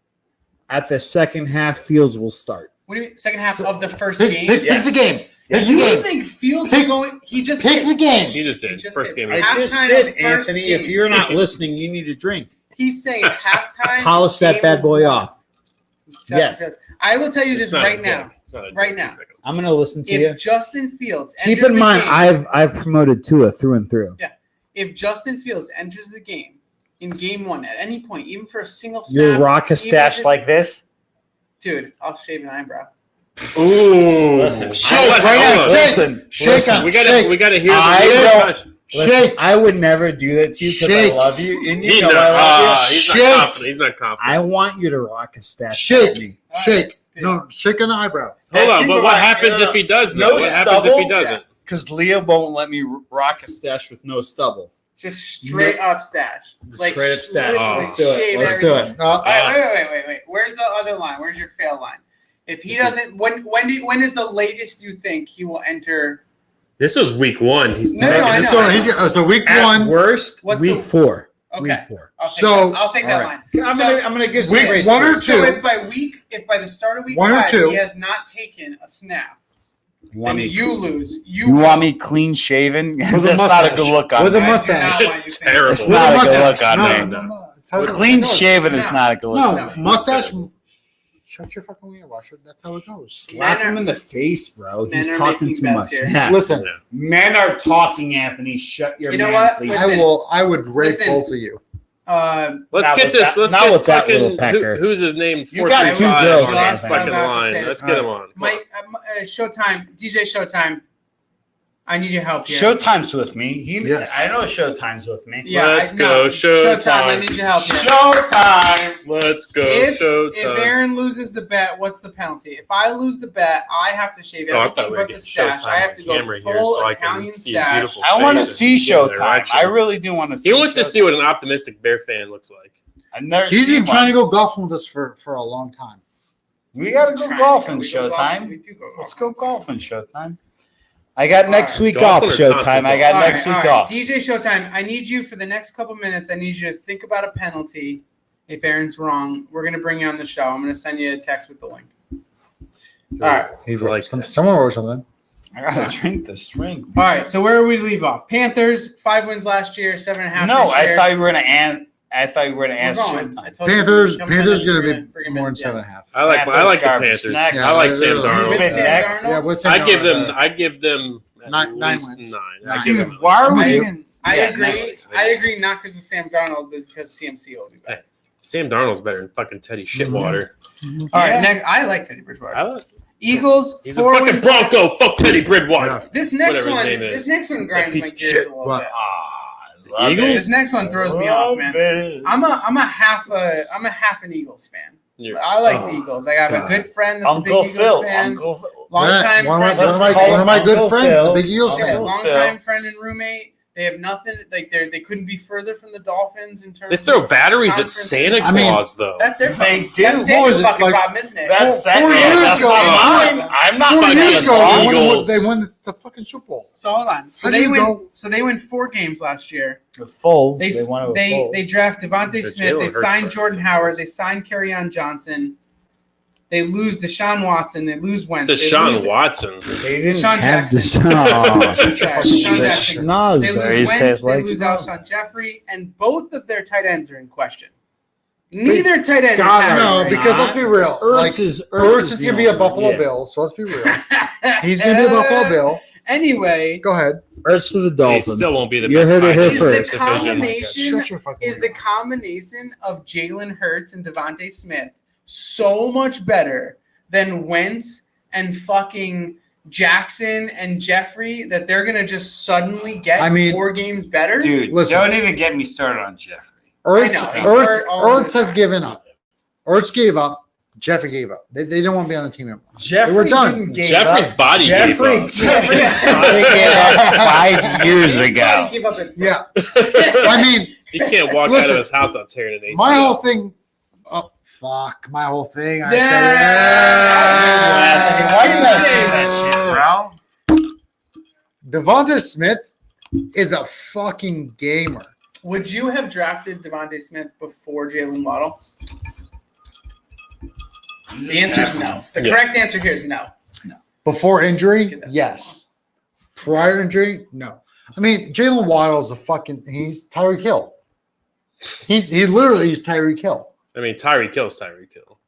at the second half, Fields will start. What do you mean, second half of the first Pick, game? pick, Yes. pick the game. Pick the You game. think Fields Pick- is going? He just Pick the game. He just He did. just First did. game. I Of just Halftime did, of first Anthony. game. If you're not listening, you need a drink. He's saying halftime. Polish that game bad boy one. off. Justin Yes. Fields. I will tell you It's this not right a now. joke. It's not a Right joke. now. It's like I'm going to listen to you. If Justin Fields Keep enters in the mind, game, I've promoted Tua through and through. if Justin Fields enters the game in game one at any point, even for a single snap, You rock a stash just- like this. dude, I'll shave an eyebrow. Ooh. Listen, Shake Hold on, right now. hold on. Shake. Listen, Shake listen. on. We gotta Shake. hear I the don't- question. Shake. I would never do that to you because I Shake. love you, and you He's know not, I love you. he's Shake. not confident. He's not confident. I want you to rock a stash. Shake. with me. Shake. Dude. No, shake on the eyebrow. Hold on, Keep but in what mind, happens if he does? no though? What happens if he stubble? doesn't? Because Leah won't let me rock a stash with no stubble. Just straight up stash. Straight up stash. literally Let's do it. shave Let's do everything. it. All right, wait. Where's the other line? Where's your fail line? If he doesn't, when is the latest you think he will enter? This was week one. He's No, I Let's know. go. So week At one, worst, What's week the- 4. Okay, Week 4. I'll take that all line. I'm So- gonna give some Week grace one or grace. two. So if by the start of week One or 5 two. he has not taken a snap, You want then me? you lose. You want me clean shaven? With a That's not a mustache. good look on With me. a I do not mustache. want you It's to think- terrible. It's with not a a good mustache. look on me. No. It's how it Clean goes. shaven is No. not a good look. No, on me. mustache. Shut your fucking wiener washer. That's how it goes. Slap Men him are- in the face, bro. men He's are talking making too bets much. here. Yeah. Listen, Men are talking, Anthony. Shut your You know man, what? please. Listen. I would rape Listen. both of you. Let's Not get with this. that- Let's not get with that fucking little pecker. who's his name? You got 435 two girls, on man. this fucking I'm about to line. say Let's this. get him on. Come on. Mike, Showtime, DJ Showtime. I need your help here. Showtime's with me. Yes. I know Showtime's with me. Yeah, Let's no, go, Showtime. I need your help here. Showtime. Let's go. If Showtime. Aaron loses the bet, what's the penalty? If I lose the bet, I have to shave Oh, I everything thought we were but the getting stash. Showtime I have on to go camera here full so I Italian can see his stash. beautiful I want to face see and give him the Showtime. direction. I really do want to see. He wants to Showtime. see what an optimistic Bear fan looks like. I've never He's seen been trying to one. go golfing with us for a long time. We got to go Trying to golfing, We go golfing. Showtime. We do go Let's golfing. go golfing, Showtime. I got next All right. week off, Golfing or Thompson Showtime. I got All next right, week all right. off. DJ Showtime, I need you for the next couple minutes. I need you to think about a penalty If Aaron's wrong, we're going to bring you on the show. I'm going to send you a text with the link. All right. He's like like this. someone wrote something. I gotta drink this drink. All right. So where do we leave off? Panthers, 5 wins last year, 7.5 No, this I year. thought you were gonna answer. I thought you were gonna We're answer. going. I told you Panthers in 10 going minutes, to we're be bring him more in. than 7.5. I like the garbage. Panthers. Next. I like Sam With Darnold. Sam Next. Darnold? Yeah, what's I give them at Nine least wins. 9. Nine. I give Dude, them why are we? I- even- I Yeah, agree. next. I agree, not because of Sam Darnold, but because CMC will be better. Sam Darnold's better than fucking Teddy Shitwater. All right, next. I like Teddy Bridgewater. I like, Eagles, he's a 4 fucking wins. Bronco. Fuck Teddy Bridgewater. This next Whatever his one, name is. this next one grinds Piece my of gears shit, a little but- bit. Ah, love Eagles? it. This next one throws me off, man. it. I'm a half an Eagles fan. You're- I like the Eagles. I have a good friend that's Uncle a big Phil. Eagles fan. Uncle Phil. Long-time one friend. of my good Uncle friends, Phil. the big Eagles Okay, fan. Uncle long-time friend and roommate. They have nothing. Like they couldn't be further from the Dolphins in terms. They throw of batteries at conferences. Santa I mean, Claus, though. That's their They problem. do. That's What Santa's was it, fucking like- problem, isn't it? That's Four Santa. years That's ago, not man. mine. I'm not 4 fucking years the ago, Eagles. they won the fucking Super Bowl. So hold on. So How do they you win. go- So they win 4 games last year. With Foles, They won it with Foles. they draft Devontae The Smith. Jalen They Hurts sign started Jordan some Howard. years. They sign Kerryon Johnson. They lose Deshawn Watson. They lose Wentz. They Deshaun lose Watson. They didn't Deshaun Have Jackson. this. Oh, Trash. Deshaun Jackson. They Snosberry lose says Wentz. They like lose Alshon Jeffrey, and both of their tight ends are in question. Neither tight end God, is No, Harris. because let's be real. Like, Ertz is going to be a Buffalo Bill, so let's be real. He's going to be a Buffalo Bill. Anyway, Go ahead. Ertz to the They Dolphins. still won't be the You best. heard it here tight end in first. the the division. combination Shut your fucking is the mouth. combination of Jalen Hurts and Devontae Smith so much better than Wentz and fucking Jackson and Jeffrey that they're gonna just suddenly get 4 games better. Dude, Listen. don't even get me started on Jeffrey. Ertz, I know. He's hurt all Ertz the has time. given up. Ertz gave up. Jeffrey gave up. They don't want to be on the team anymore. Jeffrey We're done. didn't give Jeffrey's up. body gave Jeffrey, up. Jeffrey's body gave up 5 years His ago. body gave up at Yeah. I mean, He can't walk out Listen, of his house without tearing an ACL. my whole thing. Oh, fuck. My whole thing. I Anthony, why do you gotta say that shit, bro? Devonta Smith is a fucking gamer. Would you have drafted Devontae Smith before Jalen Waddle? The answer is no. The Yeah. correct answer here is no. Before injury, Get that. yes. Prior injury, no. I mean, Jalen Waddle is he's Tyreek Hill. He's Tyreek Hill. I mean, Tyreek Hill's Tyreek Hill.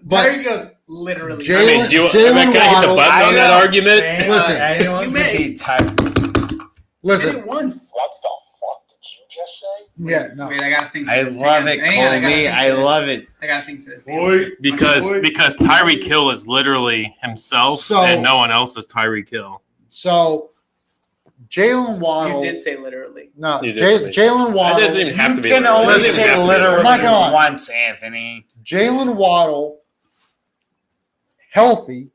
But Tyreek goes literally. I mean, can I hit Jalen the Waddle- button on that argument? Listen, yes, you may. Did listen. it once. What the fuck did you just say? Yeah, no. Wait, I gotta think. I for this. love Hang it, on, hang on, Colby. gotta I think for love it. this. I gotta think for this. Because Tyreek Hill is literally himself, So- and no one else is Tyreek Hill. So, Jalen You Waddle. did say literally. No, You did for me. Jalen That Waddle. doesn't even have to You be. can literal. It only doesn't even say have to be literally I'm not gonna lie. once, Anthony. Jalen Waddle, healthy,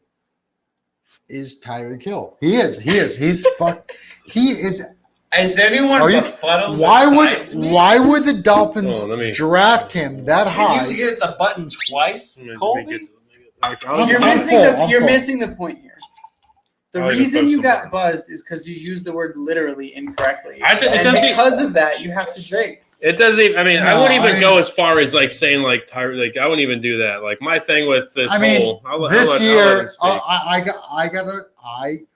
is Tyreek Hill. He is. He's fuck. He is. Is anyone Are you- befuddled Why besides me? would the Dolphins Oh, let me- draft him that high? Can you hit the button twice, Let me Colby? get to- I'm You're full, missing I'm you're full. missing the point here. The I'll even reason post you some got more. buzzed is because you used the word literally incorrectly. It And doesn't even- because of that, you have to drink. It doesn't even. I mean, I No, wouldn't even I go mean- as far as like saying like Tyreek. Like I wouldn't even do that. Like my thing with this I mean, whole. I'll this let year, him speak.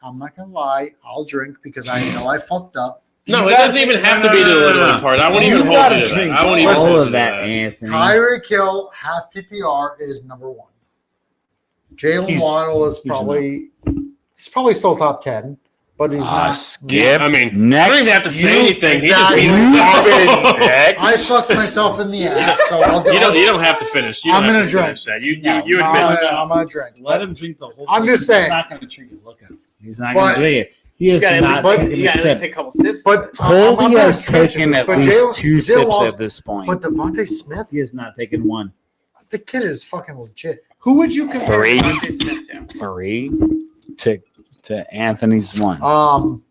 I'm not gonna lie. I'll drink because I know I fucked up. No, You it gotta doesn't even drink- have no, to be no, the no, literal no. part. I won't You even hold gotta you to drink that. I won't even all hold All you of to that, Anthony. Tyreek Hill, half PPR is number 1. Jalen He's- Waddle is probably still top 10, but he's not. Skip. I mean, I Next. don't even have to say You- anything. exactly. He You just beat himself. I fucked myself in the ass, so I'll do. You don't have to finish. You don't I'm have gonna to drink. finish that. You No, admit I'm gonna drink. Let him drink the whole I'm thing. just saying. He's not going to treat you. Look at him. He's not But- going to drink it. He You is gotta not at least, taking you a gotta at least sip. take a couple sips. But Colby I'm has not taken at but least Jalen- 2 Jalen sips Waddle's- at this point. But Devontae Smith, He has not taken one. the kid is fucking legit. Who would you compare Three. Devontae Smith to? 3 to Anthony's 1.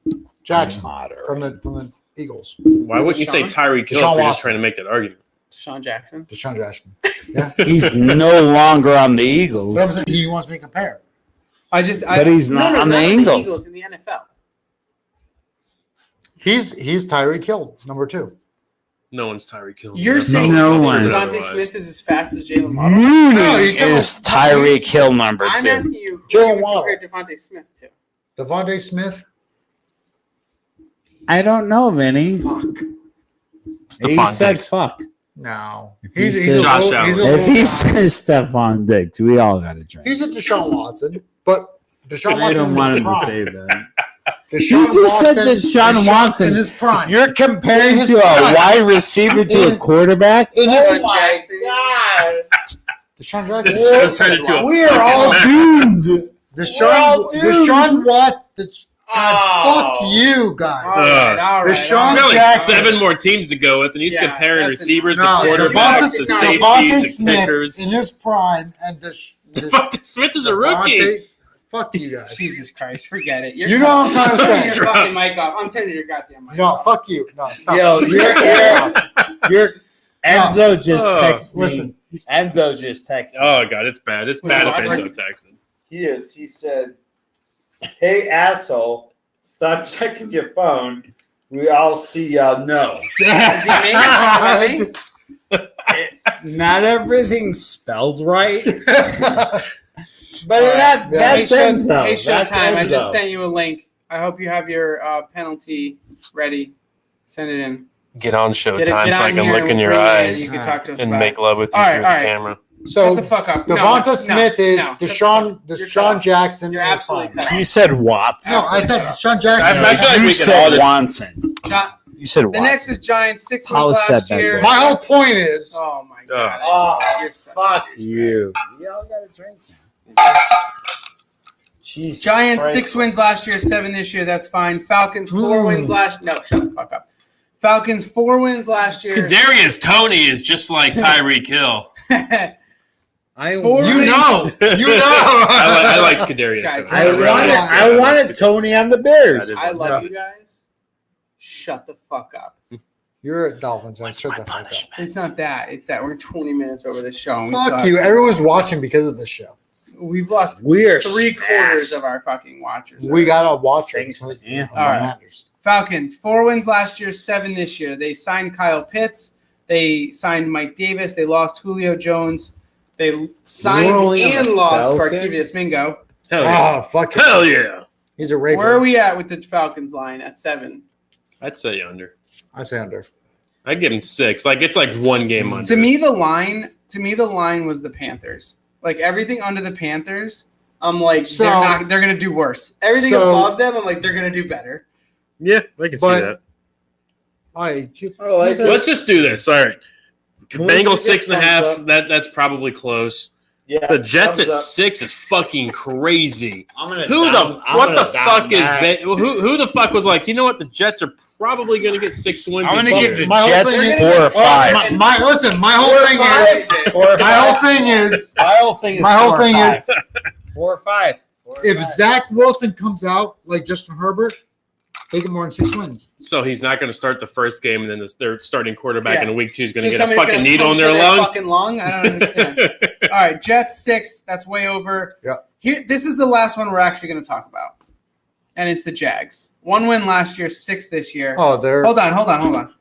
Jackson Moderate. from the Eagles, Why wouldn't you say Tyreek Hill Deshaun if you're just Watson. trying to make that argument? Deshaun Jackson. Deshaun Jackson. Yeah, He's no longer on the Eagles. he wants me to compare. But he's not on the not Eagles. in the NFL. He's Tyreek Hill, number 2. No one's Tyreek Hill. You're saying No one. Devontae Smith is as fast as Jalen Waddle? Mooney is Tyreek Hill number I'm 2. asking you who Jalen you Waddle. compare Devontae Smith to. Devontae Smith. I don't know, Vinny. He Stephon said Diggs. fuck. No. he He's said- a Josh little- Allen. he's a If little- he says Stephon Diggs, we all got to drink. He's a Deshaun Watson, but Deshaun Watson. I don't in want his him to prime. say that. Deshaun You just said Deshaun Watson. in his prime. You're comparing In his to a prime. wide receiver to a quarterback? In his Deshaun prime. Jackson. Deshaun Jackson. This show's turned into a We are all dudes. Deshaun Watt. God, Oh. fuck you guys. All right, all right. Deshaun all We got right. like Jackson. 7 more teams to go with, and he's Yeah, comparing that's receivers, No, the quarterbacks, the Devontae- Devontae safeties, the Smith kickers. in his prime, and Devontae Smith is a rookie. Devontae- Fuck you guys. Jesus Christ, forget it. You know what I'm trying to Turn say. your fucking mic off. I'm turning your goddamn mic No, off. fuck you. No, stop. Yo, you're Enzo just Oh, texted me. listen. Enzo just texted me. Oh god, it's bad. It's bad if What? Enzo texted. He is. He said, "Hey asshole, stop checking your phone. We all see y'all know." Does he make it Not everything's spelled right, but Alright, that's Hey, Enzo. Hey, That's Showtime, I Enzo. just sent you a link. I hope you have your penalty ready. Send it in. Get on Get it, Showtime so I on can here look in and your bring it in. eyes You can talk to us and about make it. love with you All right, through all the right. camera. So Shut the fuck up. Devonta Smith is shut the fuck Deshaun up. You're cut off. Jackson. You're in his absolutely prime. cut off. You said Watson. No, I said Deshaun Jackson. I feel like you we can all said just- Watson. John- You said The Watson. next is Giants 6 Polish wins that last bad year. boy. My whole point is, Oh my god. Oh, You're such fuck a you. Y'all got to drink now. Jesus Giants Christ. 6 wins last year, 7 this year. That's fine. Falcons 4 wins last. No, shut the fuck up. Falcons 4 wins last year. Kadarius Toney is just like Tyreek Hill. Four you wins. know, I liked Kadarius Guys, Toney. I really wanted, liked I him. wanted Tony on the Bears. I love you guys. Shut the fuck up. You're a Dolphins fan. Shut the fuck up. It's not that. It's that we're 20 minutes over the show. And we still Fuck have you. to- Everyone's watching because of this show. We've lost We're 3/4 of our fucking watchers. We gotta watch it. Thanks to That's Anthony. what All right. matters. Falcons 4 wins last year, 7 this year. They signed Kyle Pitts. They signed Mike Davis. They lost Julio Jones. They signed only on and the lost Falcons? Barkevius Mingo. Hell yeah. Oh, fuck it. Hell yeah. He's a raper. Where are we at with the Falcons line at 7? I'd say under. I say under. I'd give him 6. Like it's like 1 game under. To me, the line was the Panthers. Like everything under the Panthers, I'm like So- they're gonna do worse. Everything so- above them, I'm like they're gonna do better. Yeah, I can see But- that. Let's just do this. All right. Can we Bengals just get thumbs 6.5. That's probably close. Yeah, The Jets at thumbs up. 6 is fucking crazy. I'm gonna Who down- I'm what gonna the down fuck is that. who the fuck was like, you know what, the Jets are probably going to get 6 wins. I'm this gonna year. give the My whole Jets thing- 4 or 5. My whole thing is, Four or my whole five. thing is, My whole thing is. my whole 4 or thing 5. is, 4 or 5. if Zach Wilson comes out like Justin Herbert, they get more than 6 wins. So he's not going to start the first game, and then their starting quarterback Yeah. in week 2 is going So to get a somebody's fucking gonna needle in puncture their that lung. Fucking lung. I don't understand. All right, Jets 6. That's way over. Yeah. Here, this is the last one we're actually going to talk about, and it's the Jags. 1 win last year, 6 this year. Oh, they're Hold on.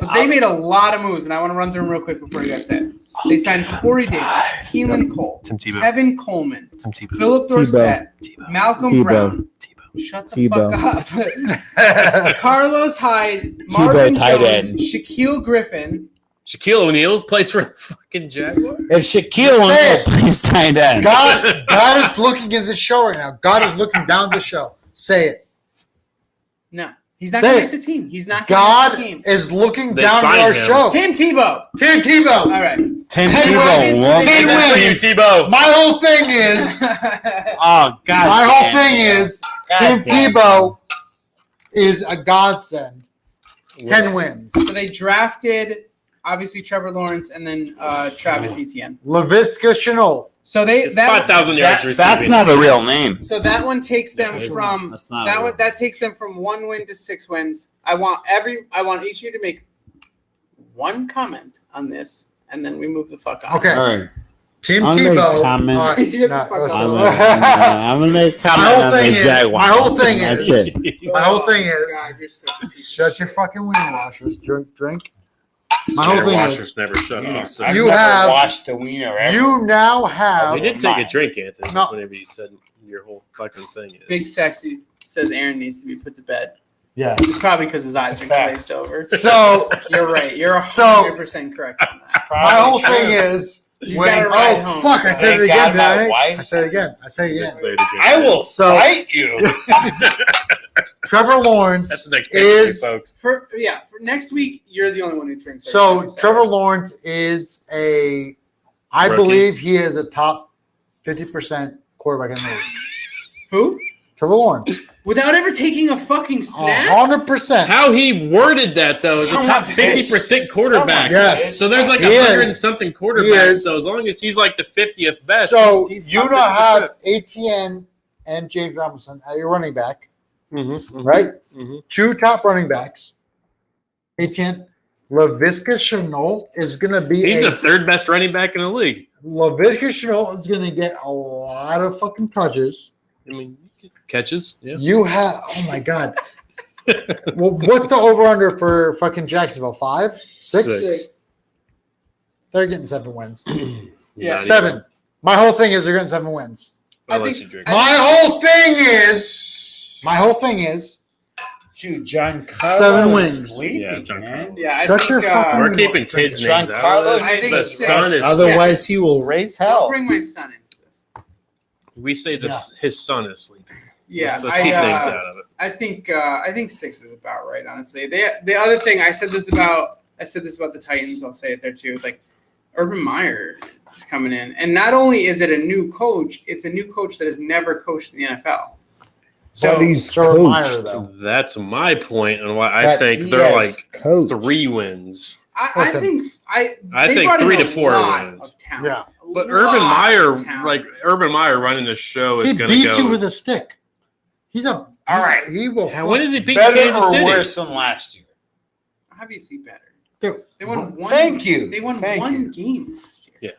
But they made a lot of moves, and I want to run through them real quick before you guys say it. They signed Corey Davis, Keelan Cole, Tim Tebow. Kevin Coleman, Tim Tebow. Philip Dorsett, Tebow. Malcolm Tebow. Brown. Shut the fuck up. Carlos Hyde, Tebow, Marvin tight Jones, end. Shaquille Griffin. Shaquille O'Neal plays for the fucking Jaguars. If Shaquille O'Neal plays tight end, God is looking at this show right now. God is looking down the show. Say it. No, he's not Say going to it. make the team. He's not going God to make the team. is looking They down at signed our him. show. Tim Tebow. Tim Tebow. All right. Tim Hey, Tebow Wiggins, won't. Hey, Wiggins. Tim Tebow. My whole thing is, Oh God! my whole damn thing it. is, God Tim damn it. Tebow is a godsend. 10 wins. So they drafted obviously Trevor Lawrence and then Travis Etienne. LaVisca Chenault. So they 5,000 yards receiving. That's not a real name. So that one takes them That's from That's not that a one real. that takes them from 1 win to 6 wins. I want each of you to make one comment on this, and then we move the fuck on. Okay. All right. Tim I'm gonna Tebow. comment. All right. Shut the No, fuck listen. I'm gonna make a My comment whole on the thing is- Jaguars. my whole thing That's is- it. My whole thing is, God, you're such a piece of shut your fucking wiener washers. Drink. My whole thing Watchers is never shut off. So I've You never have- watched a wiener ever. you now have. we did take a drink, Anthony. No. Whenever you said your whole fucking thing is. Big Sexy says Aaron needs to be put to bed. Yes. It's probably because his eyes It's a are fact. glazed over. So You're right. You're So- 100% correct on that. my whole thing is You when. gotta ride Oh home. fuck! I said it Thank again, God my didn't I? wife I said it again. I say it again. Let's say it again. I will So- fight you. Trevor Lawrence That's the next is. folks. For next week, you're the only one who drinks. it. So Like I said. Trevor Lawrence is a. I Rookie. believe he is a top 50% quarterback in the league. Who? Trevor Lawrence, Without ever taking a fucking snap? 100%. How he worded that though is a Someone top bitch. 50% quarterback. Yes. So there's like He 100 is. and something He quarterbacks. is. So as long as he's like the 50th best, So he's you top now 50%. have ATN and James Robinson at your running back, Mhm, right? mhm. Two top running backs. ATN. LaVisca Chenault is going to be He's a the third best running back in the league. LaVisca Chenault is going to get a lot of fucking touches. I mean, catches. Yeah. You have, oh my God. Well, what's the over under for fucking Jacksonville? 5? 6? Six. They're getting 7 wins. Yeah. Not 7. My whole thing is they're getting 7 wins. even. I'll I let think- you drink. My whole thing is Shoot, John Carlos 7 wins. sleeping, Yeah, John man. Carlos. Yeah, I Shut think, your fucking- We're keeping kids' John names out Carlos of I this. think The it's- son is. Otherwise, he will raise Don't hell. bring my son into this. We say this. His son is sleeping. Yeah, Let's keep names out of it. I think 6 is about right. Honestly, the other thing I said this about the Titans. I'll say it there too. Like Urban Meyer is coming in, and not only is it a new coach, it's a new coach that has never coached in the NFL. So But he's Trevor Meyer, coached. though. That's my point on why I That think he they're has like coached. 3 wins. I Listen. think I they think brought in 3 to a 4 lot wins. of talent. Yeah. A But lot Urban Meyer, of talent. like Urban Meyer running the show is He going to beat go. you with a stick. He's a. All right. He will. Yeah, when is he beat Better Kansas or City? worse than last year? obviously better. Dude, They won one. Thank you. They won Thank one you. game last year.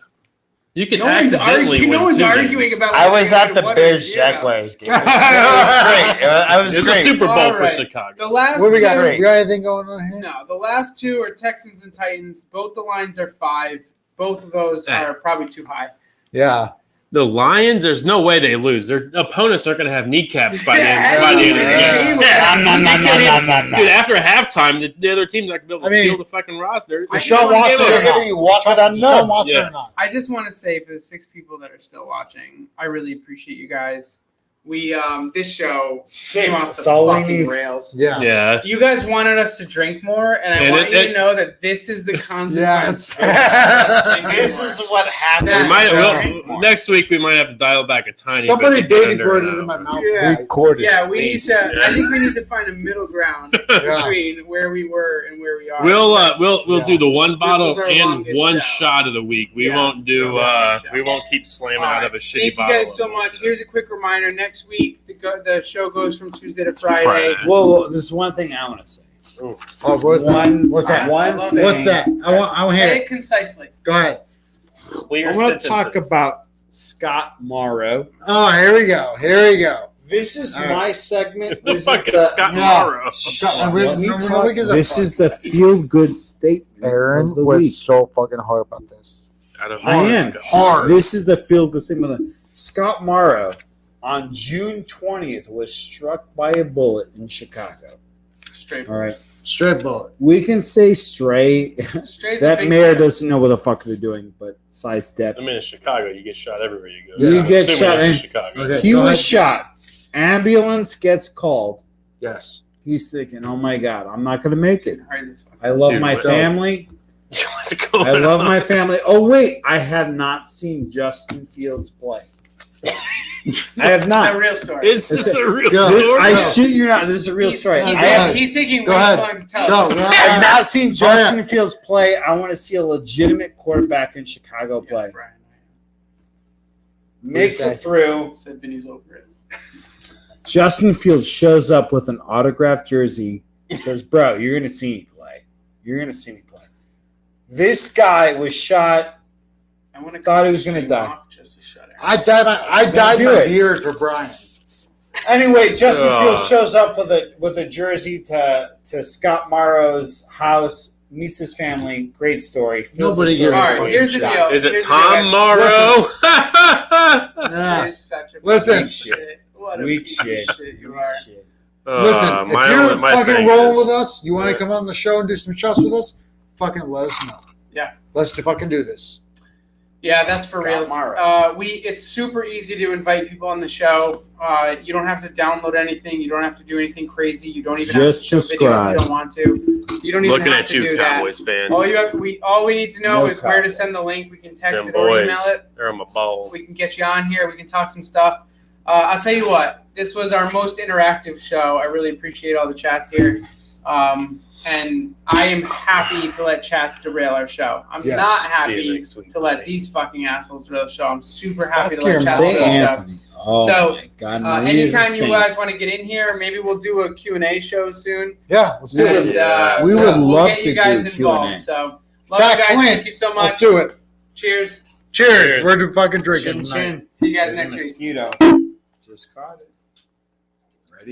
You can No one's accidentally arguing. No win one's 2 arguing games. about. I was at the what Bears a year ago. Jaguars game. It was great. I was It's a great. Super Bowl All for right. Chicago. The last what do we got? two, We got anything going on here? no, the last 2 are Texans and Titans. Both the lines are 5. Both of those Yeah. are probably too high. Yeah. The Lions, there's no way they lose. Their opponents are going to have kneecaps by the Yeah, end, by the end of the yeah. game. Yeah. Dude, after halftime, the other team's not going to be able to I mean, field the fucking roster. I Deshaun just wanna Watson give or a- not? You walk it on Deshaun nuts. Watson Yeah. or not? I just want to say for the 6 people that are still watching, I really appreciate you guys. We this show came off the That's all we fucking need. rails. Yeah. Yeah. You guys wanted us to drink more, and I And want it- you to it- know that this is the consequence. Yes. This is what happened. Yeah. We might, Yeah. well, next week we might have to dial back a tiny Somebody bit. to get baby under birded an in my hour. mouth. Yeah. 3/4. Yeah, we need to. Yeah. I think we need to find a middle ground Yeah. between where we were and where we are. We'll Yeah. do the one bottle is our and longest one show. shot of the week. We Yeah. won't do Yeah. we won't keep slamming All out right. of a shitty Thank you bottle. guys so of much. bullshit. Here's a quick reminder: next week the show goes from Tuesday to Friday. Friday. Well, there's one thing I want to say. Oh, what's One- that? What's that? one love thing. it. What's that? I want to hear Say it. it concisely. Go ahead. Clear I want to talk sentences. about Scott Morrow. Oh, here we go. Here we go. This is All right. my segment. The This is fucking the Scott no. Morrow. Let me Nobody talk. gives a This fuck. is the feel-good statement Aaron of the was week. so fucking hard about this. Out of I am. Hard. This is the feel-good statement. Scott Morrow on June 20th was struck by a bullet in Chicago. Straight. All right. Straight bullet. We can say stray. Straight. That mayor doesn't know what the fuck they're doing, but sidestep. I mean, in Chicago, you get shot everywhere you go. You I'm get assuming shot it's in in- Chicago. Okay. He Go was ahead. shot. Ambulance gets called. Yes. He's thinking, "Oh my god, I'm not going to make it. This I love Dude, my what- family. What's going I love on? my family. Oh wait, I have not seen Justin Fields play. I have It's a not. real story. Is this a real Go. story? I Go. shit you not. This is a real story. He's, I have, he's taking Go way ahead. too long to tell. Go. us. I've not seen Justin yeah. Fields play. I want to see a legitimate quarterback in Chicago play. Yes, Brian. Makes it through. Said Vinny's over it. Justin Fields shows up with an autographed jersey. Says, "Bro, you're going to see me play. You're going to see me play." This guy was shot. I want to Thought he was gonna die. Just to shut it. I dyed do my it. beard for Brian. Anyway, Justin Ugh. Fields shows up with a jersey to Scott Morrow's house meets his family. Great story. Nobody Filled with gives a All so right, here's the deal. Is it Here's the deal, Tom guys. Morrow? Yeah. You're such a Listen. piece of shit. What a Weak piece of shit. shit you are. Shit. Listen, if you're my fucking thing rolling is- with us, you want to come on the show and do some shots with us, fucking let us know. Yeah. Let's fucking do this. Yeah, that's for Scott real. Morrow. It's super easy to invite people on the show. You don't have to download anything. You don't have to do anything crazy. You don't even Just have to do videos subscribe. if you don't want to. You don't even Looking have at to you, do Cowboys that. fan. All we need to know No is where to Cowboys. send the link. We can text Them it or email boys. it. They're on my balls. We can get you on here. We can talk some stuff. I'll tell you what. This was our most interactive show. I really appreciate all the chats here. And I am happy to let chats derail our show. I'm Yes. not See you happy next week, to let buddy. these fucking assholes derail the show. I'm super happy to Fuck let your chats Say derail the show. Anthony. Oh So, my God. Maria's a Anytime you saint. guys want to get in here, maybe we'll do a Q&A show soon. Yeah, let's do And, it. Yeah. We would we'll love get to you guys do involved. Q&A. So, love Fat you guys. Clint, Thank you so much. Let's do it. Cheers. Cheers. Cheers. We're fucking drinking Chin tonight. chin. See you guys There's a next week. mosquito. Just caught it.